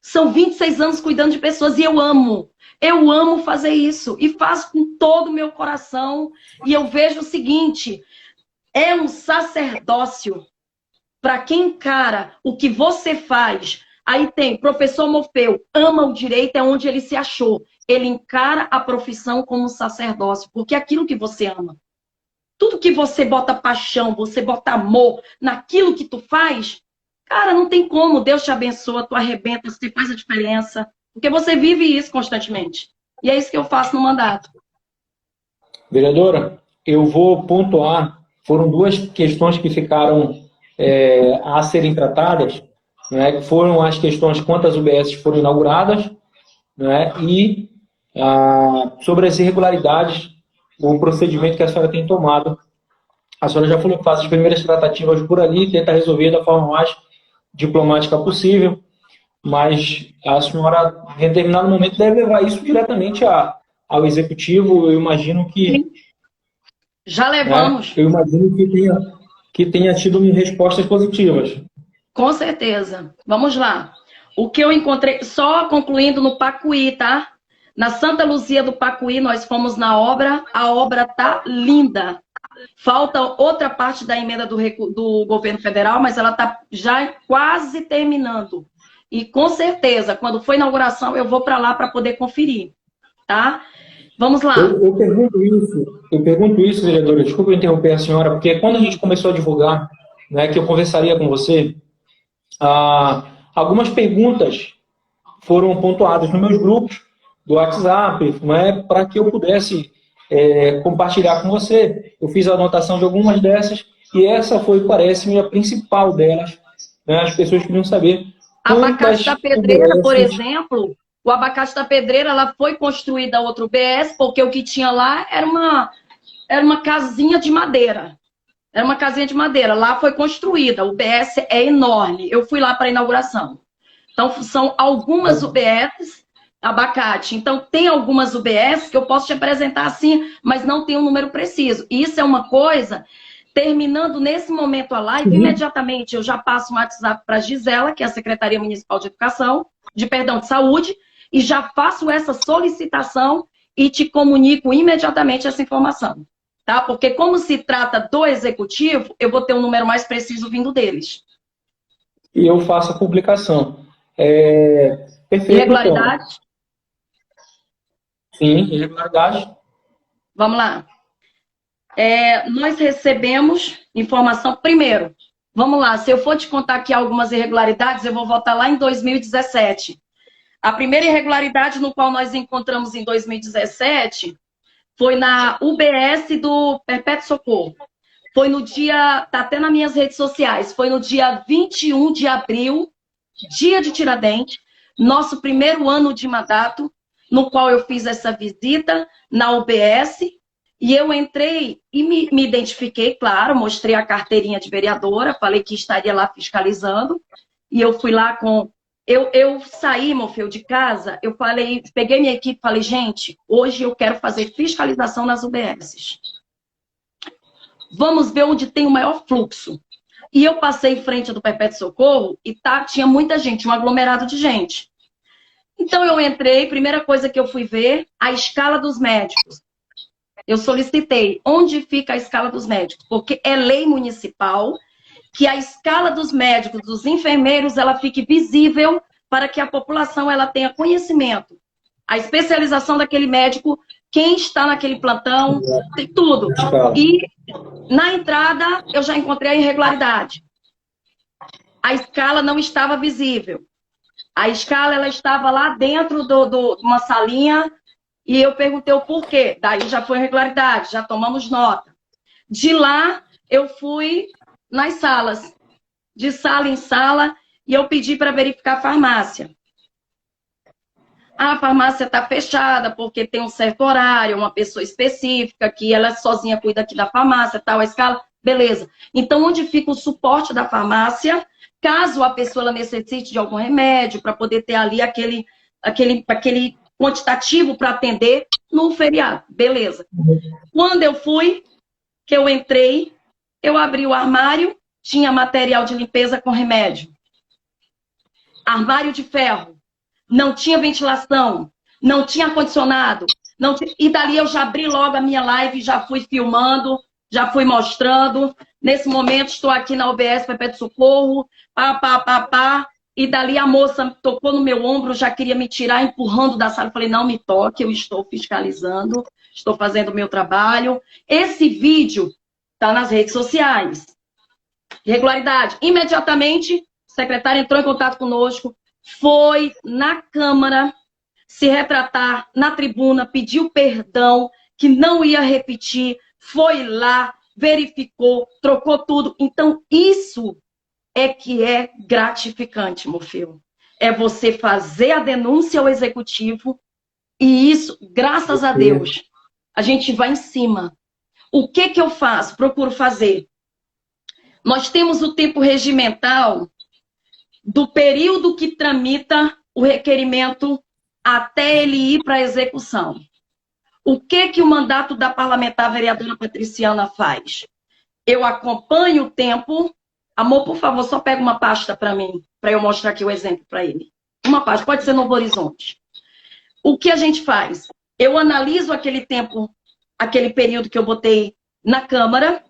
Speaker 3: São 26 anos cuidando de pessoas e eu amo. Eu amo fazer isso. E faço com todo o meu coração. E eu vejo o seguinte, é um sacerdócio para quem encara o que você faz. Aí tem professor Morfeu, ama o direito, é onde ele se achou. Ele encara a profissão como um sacerdócio, porque é aquilo que você ama. Tudo que você bota paixão, você bota amor naquilo que tu faz, cara, não tem como. Deus te abençoa, tu arrebenta, você faz a diferença. Porque você vive isso constantemente. E é isso que eu faço no mandato.
Speaker 1: Vereadora, eu vou pontuar, foram 2 questões que ficaram a serem tratadas, né, que foram as questões quantas UBS foram inauguradas, né, e sobre as irregularidades, o procedimento que a senhora tem tomado. A senhora já falou que faz as primeiras tratativas por ali, tenta resolver da forma mais diplomática possível, mas a senhora, em determinado momento, deve levar isso diretamente ao executivo. Eu imagino que...
Speaker 3: Sim. Já levamos.
Speaker 1: Né, eu imagino que tenha tido respostas positivas.
Speaker 3: Com certeza. Vamos lá. O que eu encontrei, só concluindo no Pacuí, tá? Na Santa Luzia do Pacuí, nós fomos na obra, a obra tá linda. Falta outra parte da emenda do governo federal, mas ela tá já quase terminando. E com certeza, quando for inauguração, eu vou para lá para poder conferir, tá? Vamos lá.
Speaker 1: Eu pergunto isso, vereadora, desculpa eu interromper a senhora, porque quando a gente começou a divulgar, né, que eu conversaria com você, algumas perguntas foram pontuadas nos meus grupos do WhatsApp, né, para que eu pudesse compartilhar com você. Eu fiz a anotação de algumas dessas, e essa foi, parece-me, a principal delas. Né, as pessoas queriam saber...
Speaker 3: Abacate da Pedreira, por exemplo, o Abacate da Pedreira, ela foi construída outro UBS, porque o que tinha lá era uma casinha de madeira. Era uma casinha de madeira. Lá foi construída. O UBS é enorme. Eu fui lá para a inauguração. Então, são algumas UBS, Abacate. Então, tem algumas UBS que eu posso te apresentar assim, mas não tem um número preciso. Isso é uma coisa Terminando nesse momento a live, imediatamente eu já passo um WhatsApp para a Gisela, que é a Secretaria Municipal de Educação, de Saúde, e já faço essa solicitação e te comunico imediatamente essa informação. Tá? Porque como se trata do executivo, eu vou ter um número mais preciso vindo deles.
Speaker 1: E eu faço a publicação. Perfeito.
Speaker 3: Irregularidade?
Speaker 1: Então. Sim, irregularidade.
Speaker 3: Vamos lá. Nós recebemos informação. Primeiro, vamos lá, se eu for te contar aqui algumas irregularidades, eu vou voltar lá em 2017. A primeira irregularidade no qual nós encontramos em 2017 foi na UBS do Perpétuo Socorro. Foi no dia, tá até nas minhas redes sociais, foi no dia 21 de abril, dia de Tiradentes, nosso primeiro ano de mandato, no qual eu fiz essa visita na UBS, e eu entrei e me identifiquei, claro, mostrei a carteirinha de vereadora, falei que estaria lá fiscalizando, e eu fui lá com... Eu saí, Morfeu, de casa, eu falei, peguei minha equipe e falei, gente, hoje eu quero fazer fiscalização nas UBSs. Vamos ver onde tem o maior fluxo. E eu passei em frente do Perpétuo Socorro e tinha muita gente, um aglomerado de gente. Então eu entrei, primeira coisa que eu fui ver, a escala dos médicos. Eu solicitei onde fica a escala dos médicos, porque é lei municipal que a escala dos médicos, dos enfermeiros, ela fique visível para que a população ela tenha conhecimento. A especialização daquele médico, quem está naquele plantão, tem tudo. E na entrada eu já encontrei a irregularidade. A escala não estava visível. A escala ela estava lá dentro de uma salinha e eu perguntei o porquê. Daí já foi irregularidade, já tomamos nota. De lá eu fui nas salas, de sala em sala, e eu pedi para verificar a farmácia. A farmácia está fechada porque tem um certo horário, uma pessoa específica, que ela sozinha cuida aqui da farmácia, tal, a escala, beleza. Então, onde fica o suporte da farmácia, caso a pessoa ela necessite de algum remédio, para poder ter ali aquele quantitativo para atender no feriado, beleza. Quando eu fui, que eu entrei, eu abri o armário, tinha material de limpeza com remédio. Armário de ferro. Não tinha ventilação. Não tinha ar-condicionado. E dali eu já abri logo a minha live, já fui filmando, já fui mostrando. Nesse momento estou aqui na UBS Perpétuo Socorro. E dali a moça tocou no meu ombro, já queria me tirar, empurrando da sala. Eu falei, não me toque, eu estou fiscalizando, estou fazendo o meu trabalho. Esse vídeo está nas redes sociais. Irregularidade. Imediatamente, o secretário entrou em contato conosco, foi na Câmara se retratar, na tribuna, pediu perdão, que não ia repetir, foi lá, verificou, trocou tudo. Então, isso é que é gratificante, Morfeu. É você fazer a denúncia ao executivo e isso, graças a Deus, a gente vai em cima. O que eu faço? Procuro fazer. Nós temos o tempo regimental do período que tramita o requerimento até ele ir para a execução. O que o mandato da parlamentar vereadora Patriciana faz? Eu acompanho o tempo. Amor, por favor, só pega uma pasta para mim, para eu mostrar aqui o exemplo para ele. Uma pasta, pode ser Novo Horizonte. O que a gente faz? Eu analiso aquele tempo, aquele período que eu botei na Câmara,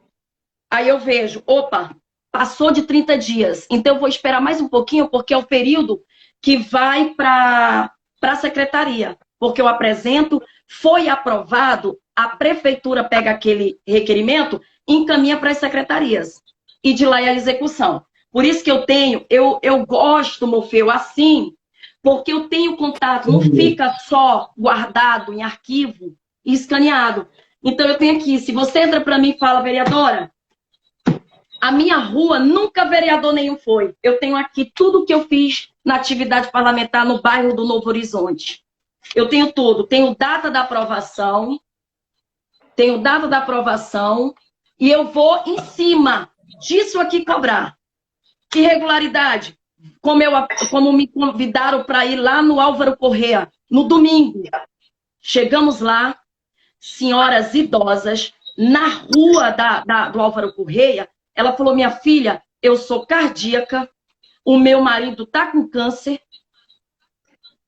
Speaker 3: aí eu vejo, opa, passou de 30 dias, então eu vou esperar mais um pouquinho, porque é o período que vai para a secretaria, porque eu apresento, foi aprovado, a prefeitura pega aquele requerimento e encaminha para as secretarias, e de lá é a execução. Por isso que eu gosto, Morfeu, assim, porque eu tenho contato, não fica só guardado em arquivo e escaneado. Então eu tenho aqui, se você entra para mim e fala, vereadora, a minha rua nunca vereador nenhum foi. Eu tenho aqui tudo que eu fiz na atividade parlamentar no bairro do Novo Horizonte. Eu tenho tudo. Tenho data da aprovação. E eu vou em cima disso aqui cobrar. Irregularidade. Como me convidaram para ir lá no Álvaro Corrêa, no domingo. Chegamos lá, senhoras idosas, na rua do Álvaro Correia, ela falou, minha filha, eu sou cardíaca, o meu marido tá com câncer,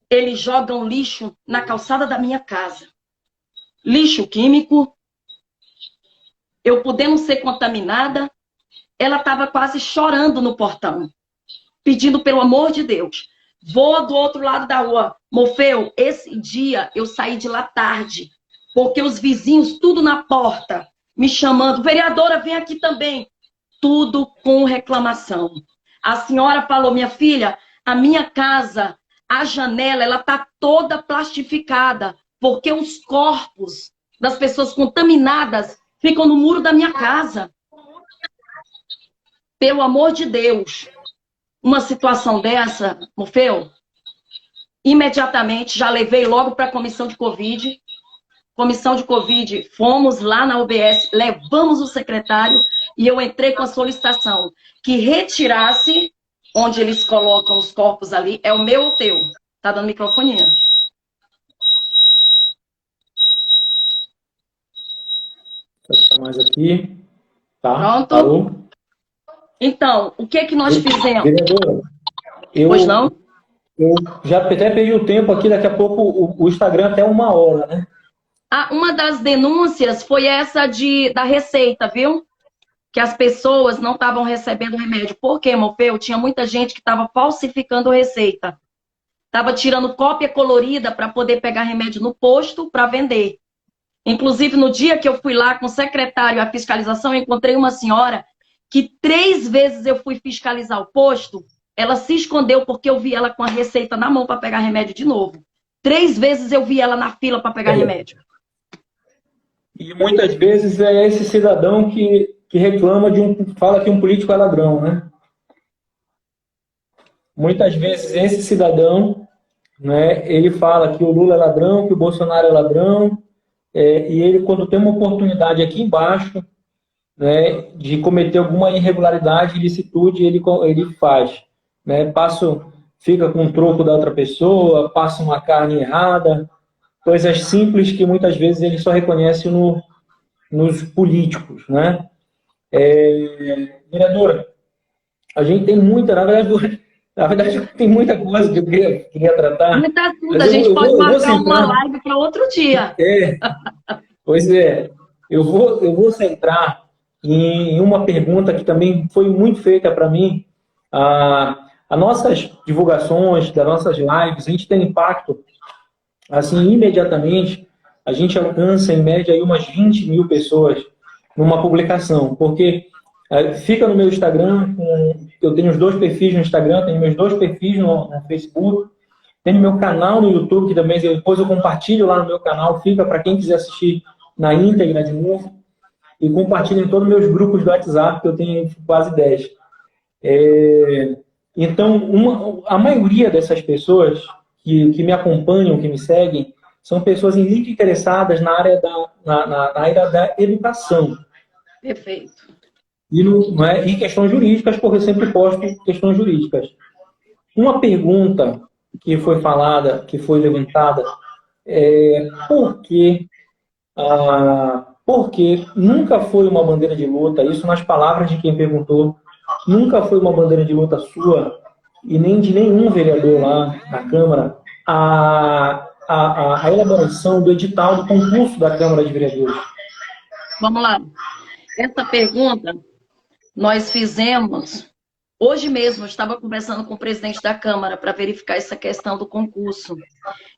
Speaker 3: eles jogam lixo na calçada da minha casa. Lixo químico, eu podendo ser contaminada, ela estava quase chorando no portão, pedindo pelo amor de Deus. Vou do outro lado da rua. Morfeu, esse dia eu saí de lá tarde, porque os vizinhos, tudo na porta, me chamando, vereadora, vem aqui também. Tudo com reclamação. A senhora falou, minha filha, a minha casa, a janela, ela está toda plastificada, porque os corpos das pessoas contaminadas ficam no muro da minha casa. Pelo amor de Deus, uma situação dessa, Morfeu, imediatamente já levei logo para a comissão de Covid. Comissão de Covid, fomos lá na UBS, levamos o secretário e eu entrei com a solicitação que retirasse onde eles colocam os corpos ali, é o meu ou o teu? Tá dando microfonia.
Speaker 1: Vou ficar mais aqui. Tá?
Speaker 3: Pronto?
Speaker 1: Parou?
Speaker 3: Então, o que nós fizemos?
Speaker 1: Vereadora,
Speaker 3: Pois não?
Speaker 1: eu já até perdi o tempo aqui, daqui a pouco o Instagram até 1 hora, né?
Speaker 3: Ah, uma das denúncias foi essa da receita, viu? Que as pessoas não estavam recebendo remédio. Por quê, Morfeu? Tinha muita gente que estava falsificando receita. Estava tirando cópia colorida para poder pegar remédio no posto para vender. Inclusive, no dia que eu fui lá com o secretário à fiscalização, eu encontrei uma senhora que 3 vezes eu fui fiscalizar o posto, ela se escondeu porque eu vi ela com a receita na mão para pegar remédio de novo. 3 vezes eu vi ela na fila para pegar remédio.
Speaker 1: E muitas vezes é esse cidadão que reclama fala que um político é ladrão, né? Muitas vezes esse cidadão, né, ele fala que o Lula é ladrão, que o Bolsonaro é ladrão, e ele, quando tem uma oportunidade aqui embaixo, né, de cometer alguma irregularidade, ilicitude, ele faz. Né? Fica com o troco da outra pessoa, passa uma carne errada, coisas simples que muitas vezes ele só reconhece nos políticos. Né? Vereadora, a gente tem muita, na verdade tem muita coisa que eu queria tratar.
Speaker 3: Muito assunto, a gente pode marcar uma live para outro dia.
Speaker 1: Pois é, eu vou centrar em uma pergunta que também foi muito feita para mim. As nossas divulgações, das nossas lives, a gente tem impacto, assim, imediatamente, a gente alcança, em média, aí umas 20 mil pessoas numa publicação, porque fica no meu Instagram, eu tenho os 2 perfis no Instagram, tenho meus 2 perfis no Facebook, tenho meu canal no YouTube, que também depois eu compartilho lá no meu canal, fica para quem quiser assistir na íntegra de novo, e compartilho em todos os meus grupos do WhatsApp, que eu tenho quase 10. Então, a maioria dessas pessoas que me acompanham, que me seguem, são pessoas muito interessadas na área da educação.
Speaker 3: Perfeito.
Speaker 1: E questões jurídicas, porque eu sempre posto questões jurídicas. Uma pergunta que foi falada, que foi levantada, porque nunca foi uma bandeira de luta, isso nas palavras de quem perguntou, nunca foi uma bandeira de luta sua e nem de nenhum vereador lá na Câmara a elaboração do edital do concurso da Câmara de Vereadores.
Speaker 3: Vamos lá. Essa pergunta nós fizemos hoje mesmo. Eu estava conversando com o presidente da Câmara para verificar essa questão do concurso.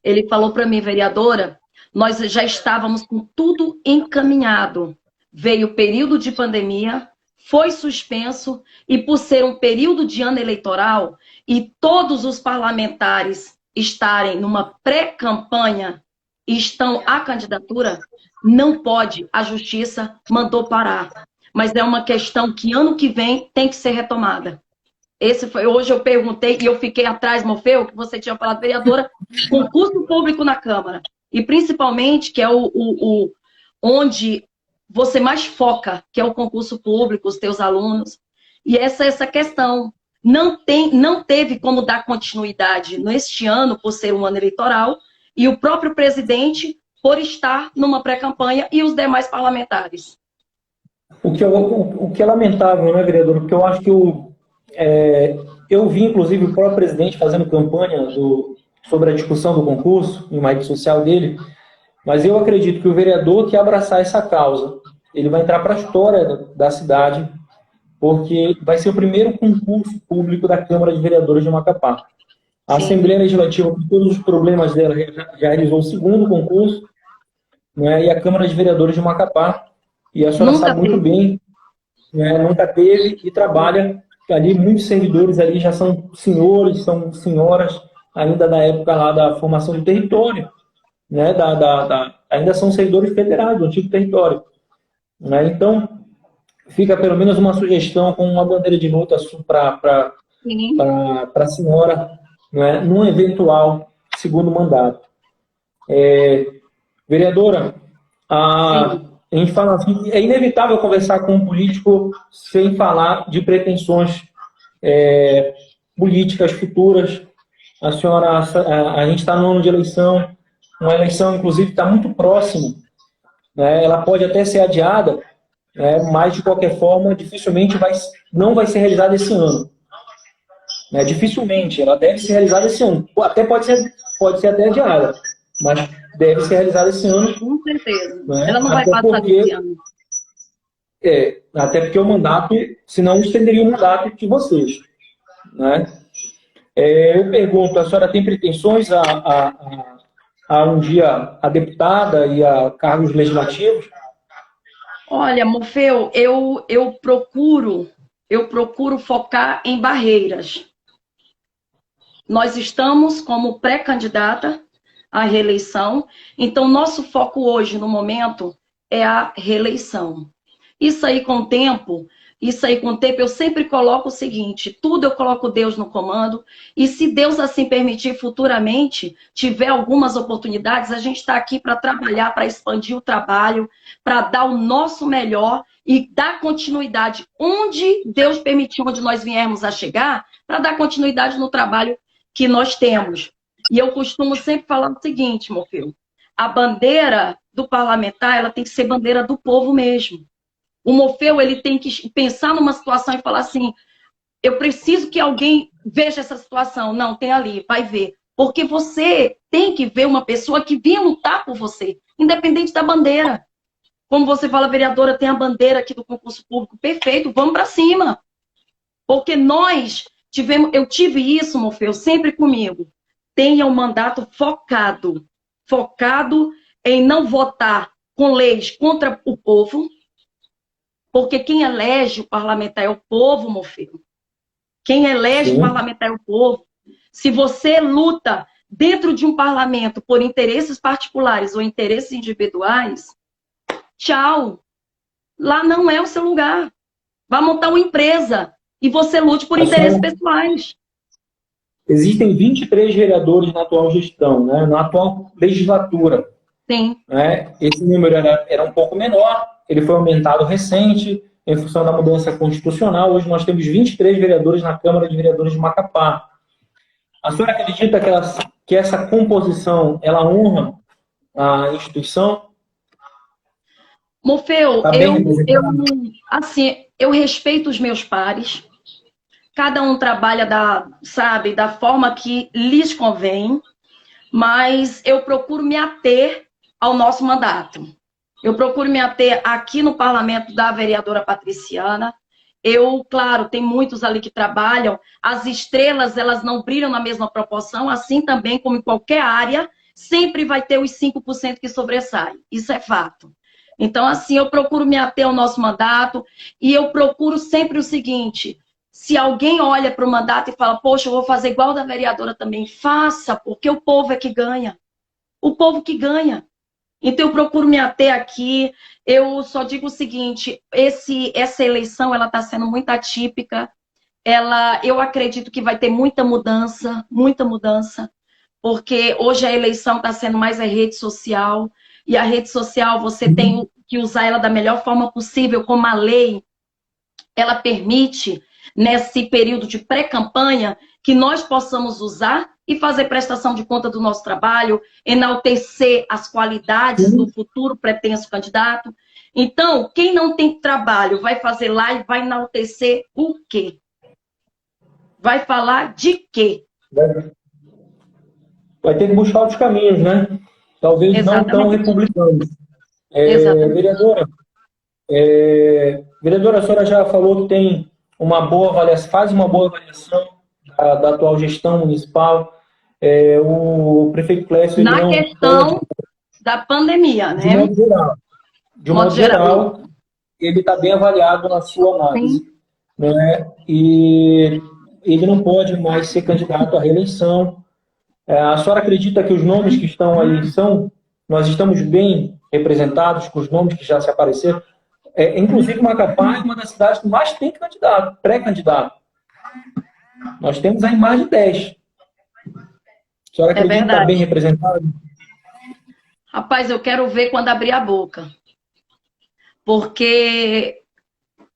Speaker 3: Ele falou para mim, vereadora, nós já estávamos com tudo encaminhado. Veio o período de pandemia, foi suspenso, e por ser um período de ano eleitoral e todos os parlamentares estarem numa pré-campanha e estão à candidatura, não pode, a justiça mandou parar. Mas é uma questão que ano que vem tem que ser retomada. Hoje eu perguntei e eu fiquei atrás, Morfeu, que você tinha falado, vereadora, concurso público na Câmara. E principalmente, que é onde você mais foca, que é o concurso público, os teus alunos. E essa questão. Não teve como dar continuidade neste ano, por ser um ano eleitoral, e o próprio presidente por estar numa pré-campanha e os demais parlamentares.
Speaker 1: o que é lamentável, né, vereador? Porque eu acho que eu vi, inclusive, o próprio presidente fazendo campanha sobre a discussão do concurso, em uma rede social dele, mas eu acredito que o vereador que abraçar essa causa, ele vai entrar para a história da cidade, porque vai ser o primeiro concurso público da Câmara de Vereadores de Macapá. A
Speaker 3: Sim.
Speaker 1: Assembleia Legislativa, com todos os problemas dela, já realizou o segundo concurso, né, e a Câmara de Vereadores de Macapá, e a senhora
Speaker 3: Nunca
Speaker 1: sabe muito
Speaker 3: teve.
Speaker 1: bem, né, nunca teve e trabalha ali, muitos servidores ali já são senhores, são senhoras, ainda da época lá da formação do território, né, ainda são servidores federais do antigo território. Né? Então, fica pelo menos uma sugestão com uma bandeira de luta para
Speaker 3: Sim.
Speaker 1: a senhora, né, num eventual segundo mandato. Vereadora, a
Speaker 3: Sim.
Speaker 1: gente fala assim, é inevitável conversar com um político sem falar de pretensões políticas futuras. A senhora, a gente está no ano de eleição, uma eleição, inclusive, está muito próxima, né? Ela pode até ser adiada, né? Mas, de qualquer forma, dificilmente não vai ser realizada esse ano. Né? Dificilmente, ela deve ser realizada esse ano. Até pode ser até adiada, mas deve ser realizada esse ano.
Speaker 3: Com certeza.
Speaker 1: Né?
Speaker 3: Ela não vai passar desse ano.
Speaker 1: Até porque o mandato, senão estenderia o mandato de vocês. Né? Eu pergunto, a senhora tem pretensões a um dia a deputada e a cargos legislativos?
Speaker 3: Olha, Morfeu, eu procuro focar em barreiras. Nós estamos como pré-candidata à reeleição, então nosso foco hoje, no momento, é a reeleição. Isso aí com o tempo, eu sempre coloco o seguinte, tudo eu coloco Deus no comando, e se Deus assim permitir futuramente, tiver algumas oportunidades, a gente está aqui para trabalhar, para expandir o trabalho, para dar o nosso melhor e dar continuidade onde Deus permitiu, onde nós viemos a chegar, para dar continuidade no trabalho que nós temos. E eu costumo sempre falar o seguinte, Morfeu, a bandeira do parlamentar, ela tem que ser bandeira do povo mesmo. O Morfeu, ele tem que pensar numa situação e falar assim, eu preciso que alguém veja essa situação. Não, tem ali, vai ver. Porque você tem que ver uma pessoa que vinha lutar por você, independente da bandeira. Como você fala, vereadora, tem a bandeira aqui do concurso público, perfeito, vamos para cima. Porque eu tive isso, Morfeu, sempre comigo. Tenha um mandato focado em não votar com leis contra o povo, porque quem elege o parlamentar é o povo, Morfeu. Quem elege o parlamentar é o povo. Se você luta dentro de um parlamento por interesses particulares ou interesses individuais, tchau. Lá não é o seu lugar. Vá montar uma empresa e você lute por interesses pessoais.
Speaker 1: Existem 23 vereadores na atual gestão, né? Na atual legislatura.
Speaker 3: Sim.
Speaker 1: Né? Esse número era um pouco menor, ele foi aumentado recente, em função da mudança constitucional. Hoje nós temos 23 vereadores na Câmara de Vereadores de Macapá. A senhora acredita que essa composição, ela honra a instituição?
Speaker 3: Morfeu, eu respeito os meus pares. Cada um trabalha da forma que lhes convém, mas eu procuro me ater ao nosso mandato. Eu procuro me ater aqui no parlamento da vereadora Patriciana. Claro, tem muitos ali que trabalham, as estrelas, elas não brilham na mesma proporção, assim também como em qualquer área, sempre vai ter os 5% que sobressaem. Isso é fato. Então, assim, eu procuro me ater ao nosso mandato e eu procuro sempre o seguinte, se alguém olha para o mandato e fala, poxa, eu vou fazer igual da vereadora também, faça, porque o povo é que ganha. O povo que ganha. Então, eu procuro me ater aqui. Eu só digo o seguinte, essa eleição, ela está sendo muito atípica. Eu acredito que vai ter muita mudança, porque hoje a eleição está sendo mais a rede social, e a rede social você tem que usar ela da melhor forma possível, como a lei, ela permite, nesse período de pré-campanha, que nós possamos usar e fazer prestação de conta do nosso trabalho, enaltecer as qualidades do futuro pretenso candidato. Então, quem não tem trabalho vai fazer lá e vai enaltecer o quê? Vai falar de quê?
Speaker 1: Vai ter que buscar outros caminhos, né? Talvez não tão
Speaker 3: Exatamente.
Speaker 1: republicanos.
Speaker 3: Exatamente.
Speaker 1: Vereadora, a senhora já falou que tem uma boa avaliação, faz uma boa avaliação da atual gestão municipal. O prefeito Clécio, ele
Speaker 3: Na
Speaker 1: não
Speaker 3: questão
Speaker 1: pode,
Speaker 3: da pandemia,
Speaker 1: de
Speaker 3: né?
Speaker 1: modo geral, ele está bem avaliado na sua análise,
Speaker 3: Sim.
Speaker 1: né? E ele não pode mais ser candidato à reeleição. A senhora acredita que os nomes que estão aí nós estamos bem representados com os nomes que já se apareceram? Inclusive, Macapá é uma das cidades que mais tem candidato, pré-candidato. Nós temos aí mais de 10. A senhora acredita que está bem representado?
Speaker 3: Rapaz, eu quero ver quando abrir a boca. Porque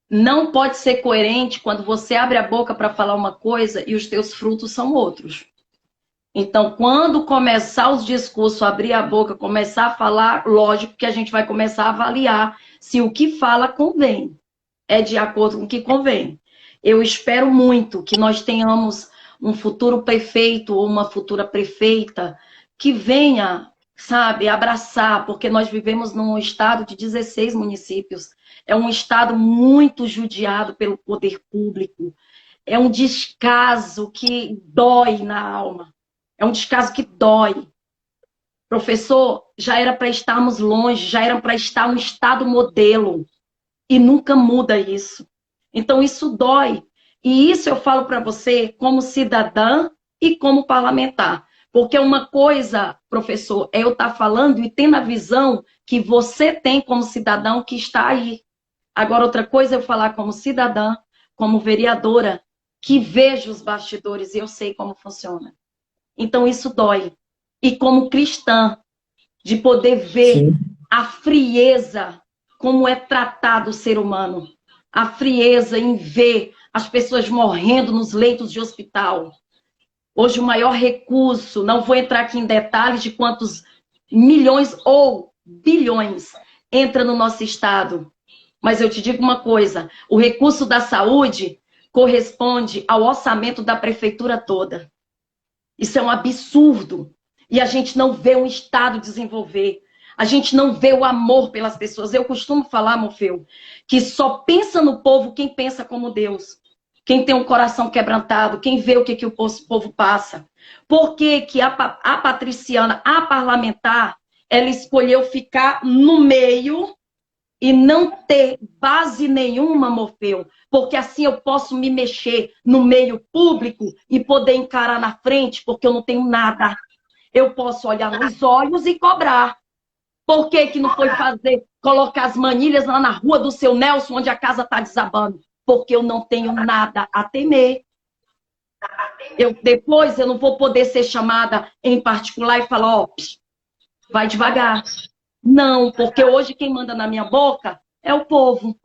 Speaker 3: não pode ser coerente quando você abre a boca para falar uma coisa e os teus frutos são outros. Então, quando começar os discursos, abrir a boca, começar a falar, lógico que a gente vai começar a avaliar se o que fala convém, é de acordo com o que convém. Eu espero muito que nós tenhamos um futuro prefeito ou uma futura prefeita que venha, sabe, abraçar, porque nós vivemos num estado de 16 municípios. É um estado muito judiado pelo poder público. É um descaso que dói na alma. É um descaso que dói. Professor, já era para estarmos longe, já era para estar um estado modelo. E nunca muda isso. Então, isso dói. E isso eu falo para você como cidadã e como parlamentar. Porque uma coisa, professor, é eu estar falando e tendo a visão que você tem como cidadão que está aí. Agora, outra coisa é eu falar como cidadã, como vereadora, que vejo os bastidores e eu sei como funciona. Então, isso dói. E como cristã, de poder ver Sim. a frieza, como é tratado o ser humano. A frieza em ver as pessoas morrendo nos leitos de hospital. Hoje, o maior recurso, não vou entrar aqui em detalhes de quantos milhões ou bilhões entra no nosso estado. Mas eu te digo uma coisa, o recurso da saúde corresponde ao orçamento da prefeitura toda. Isso é um absurdo. E a gente não vê um estado desenvolver. A gente não vê o amor pelas pessoas. Eu costumo falar, Morfeu, que só pensa no povo quem pensa como Deus. Quem tem um coração quebrantado, quem vê o que o povo passa. Por que que a Patriciana, a parlamentar, ela escolheu ficar no meio e não ter base nenhuma, Morfeu? Porque assim eu posso me mexer no meio público e poder encarar na frente, porque eu não tenho nada. Eu posso olhar nos olhos e cobrar. Por que que não foi colocar as manilhas lá na rua do seu Nelson, onde a casa está desabando? Porque eu não tenho nada a temer. Depois eu não vou poder ser chamada em particular e falar, ó, vai devagar. Não, porque hoje quem manda na minha boca é o povo.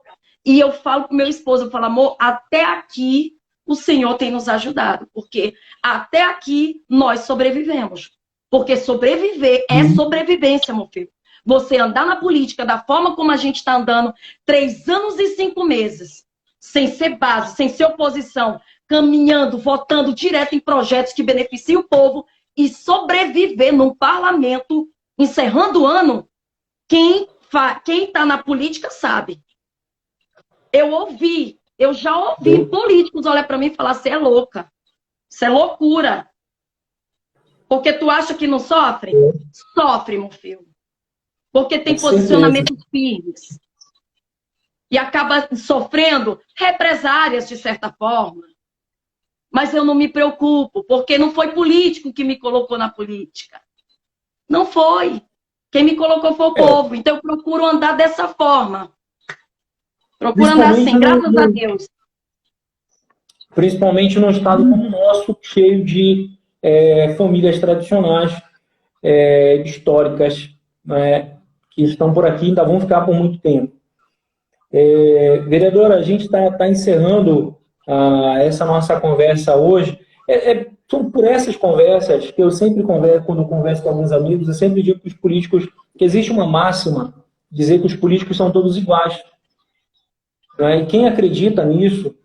Speaker 3: E eu falo com meu esposo, eu falo, amor, até aqui o Senhor tem nos ajudado, porque até aqui nós sobrevivemos. Porque sobreviver é sobrevivência, meu filho. Você andar na política da forma como a gente está andando, 3 anos e 5 meses, sem ser base, sem ser oposição, caminhando, votando direto em projetos que beneficiam o povo e sobreviver num parlamento, encerrando o ano, quem está na política sabe. Eu já ouvi políticos olhar para mim e falar, você é louca, isso é loucura. Porque tu acha que não sofre? Sofre, meu filho. Porque tem posicionamentos firmes. E acaba sofrendo represárias, de certa forma. Mas eu não me preocupo, porque não foi político que me colocou na política. Não foi. Quem me colocou foi o povo. Então eu procuro andar dessa forma. Procuro andar assim, graças a Deus.
Speaker 1: Principalmente num estado como o nosso, cheio de famílias tradicionais, históricas, né, que estão por aqui e ainda vão ficar por muito tempo. Vereadora, a gente está encerrando essa nossa conversa hoje. São por essas conversas que eu sempre converso, quando eu converso com alguns amigos, eu sempre digo para os políticos que existe uma máxima dizer que os políticos são todos iguais. Né? E quem acredita nisso,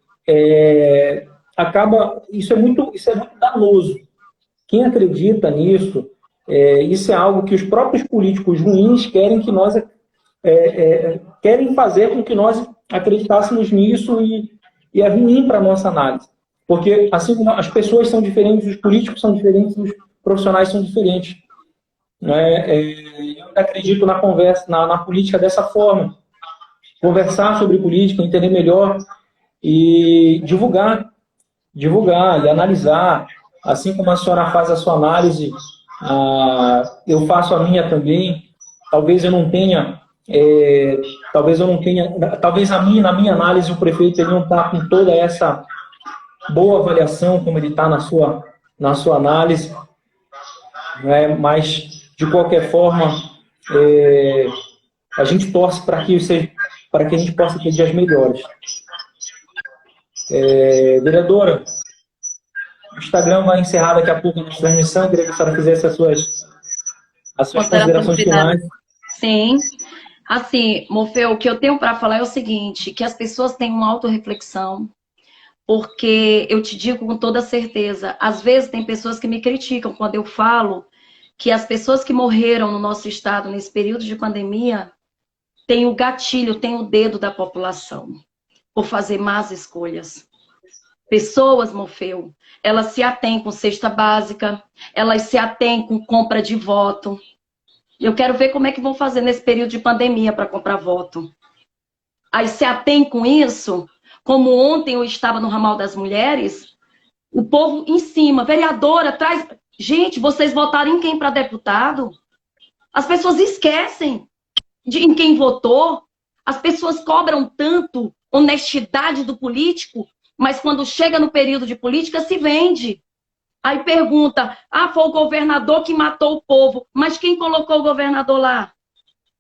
Speaker 1: isso é muito danoso. Quem acredita nisso, isso é algo que os próprios políticos ruins querem que nós querem fazer com que nós acreditássemos nisso e é ruim para a nossa análise. Porque assim como as pessoas são diferentes, os políticos são diferentes, os profissionais são diferentes. Eu acredito na conversa, na política dessa forma. Conversar sobre política, entender melhor e divulgar e analisar. Assim como a senhora faz a sua análise, eu faço a minha também. Talvez eu não tenha, talvez na minha análise o prefeito ele não está com toda essa boa avaliação como ele está na sua análise, né? Mas de qualquer forma a gente torce para que a gente possa ter dias melhores. Vereadora, o Instagram vai encerrar daqui a pouco a nossa transmissão. Queria que a senhora fizesse as suas considerações finais.
Speaker 3: Sim. Assim, Morfeu, o que eu tenho para falar é o seguinte, que as pessoas tenham uma autorreflexão, porque eu te digo com toda certeza, às vezes tem pessoas que me criticam quando eu falo que as pessoas que morreram no nosso estado nesse período de pandemia têm o gatilho, têm o dedo da população por fazer más escolhas. Pessoas, Morfeu, elas se atêm com cesta básica, elas se atêm com compra de voto. Eu quero ver como é que vão fazer nesse período de pandemia para comprar voto. Aí se atém com isso, como ontem eu estava no Ramal das Mulheres, o povo em cima, vereadora, traz... Gente, vocês votaram em quem para deputado? As pessoas esquecem em quem votou. As pessoas cobram tanto honestidade do político, mas quando chega no período de política, se vende. Aí pergunta, foi o governador que matou o povo. Mas quem colocou o governador lá?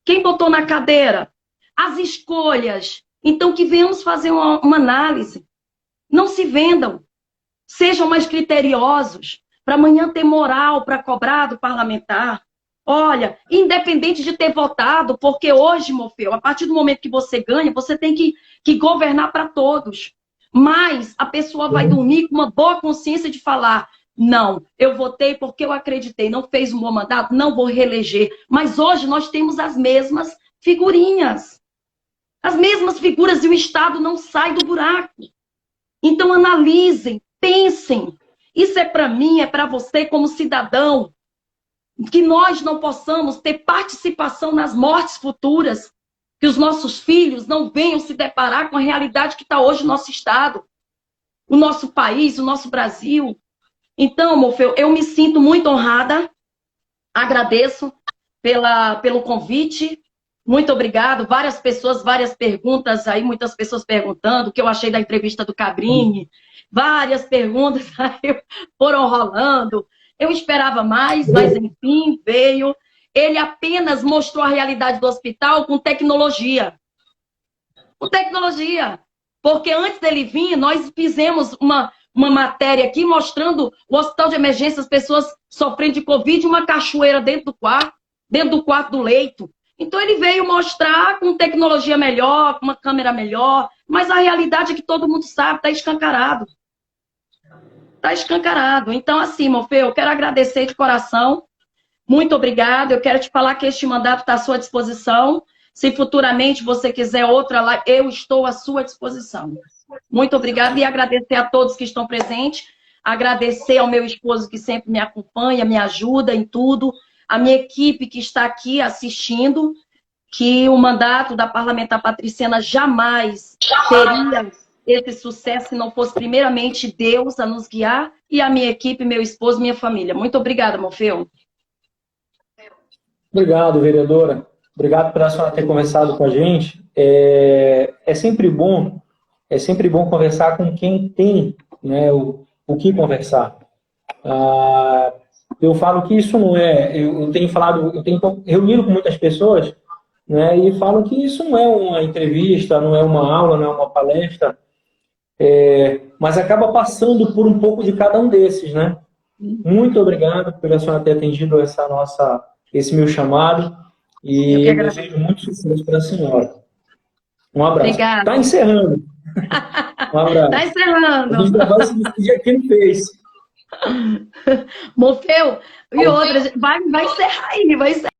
Speaker 3: Quem botou na cadeira? As escolhas. Então, que venhamos fazer uma análise. Não se vendam. Sejam mais criteriosos. Para amanhã ter moral para cobrar do parlamentar. Olha, independente de ter votado, porque hoje, Morfeu, a partir do momento que você ganha, você tem que governar para todos. Mas a pessoa vai dormir com uma boa consciência de falar, não, eu votei porque eu acreditei, não fez um bom mandato, não vou reeleger. Mas hoje nós temos as mesmas figurinhas. As mesmas figuras e o Estado não sai do buraco. Então analisem, pensem. Isso é para mim, é para você como cidadão. Que nós não possamos ter participação nas mortes futuras. Que os nossos filhos não venham se deparar com a realidade que está hoje no nosso Estado. O nosso país, o nosso Brasil. Então, Morfeu, eu me sinto muito honrada. Agradeço pelo convite. Muito obrigado. Várias pessoas, várias perguntas aí, muitas pessoas perguntando o que eu achei da entrevista do Cabrini. Várias perguntas aí foram rolando. Eu esperava mais, mas enfim, veio. Ele apenas mostrou a realidade do hospital com tecnologia. Com tecnologia. Porque antes dele vir, nós fizemos uma matéria aqui mostrando o hospital de emergência, as pessoas sofrendo de Covid, uma cachoeira dentro do quarto do leito. Então ele veio mostrar com tecnologia melhor, com uma câmera melhor, mas a realidade é que todo mundo sabe, está escancarado. Está escancarado. Então, assim, Morfeu, eu quero agradecer de coração. Muito obrigada. Eu quero te falar que este mandato está à sua disposição. Se futuramente você quiser outra lá, eu estou à sua disposição. Muito obrigada e agradecer a todos que estão presentes. Agradecer ao meu esposo que sempre me acompanha, me ajuda em tudo. A minha equipe que está aqui assistindo, que o mandato da parlamentar Patriciana jamais teria esse sucesso se não fosse primeiramente Deus a nos guiar e a minha equipe, meu esposo, minha família. Muito obrigada, Morfeu.
Speaker 1: Obrigado, vereadora. Obrigado pela senhora ter conversado com a gente. É sempre bom conversar com quem tem, né, o que conversar. Eu falo que isso não é... Eu tenho reunido com muitas pessoas, né, e falo que isso não é uma entrevista, não é uma aula, não é uma palestra, mas acaba passando por um pouco de cada um desses, né? Muito obrigado pela senhora ter atendido esse meu chamado. E eu desejo muito sucesso para a senhora. Um abraço.
Speaker 3: Obrigada.
Speaker 1: Está encerrando. Um abraço.
Speaker 3: Está encerrando.
Speaker 1: A gente já vai se despedir aqui no Face.
Speaker 3: Morfeu. E outra, vai encerrar aí, vai encerrar.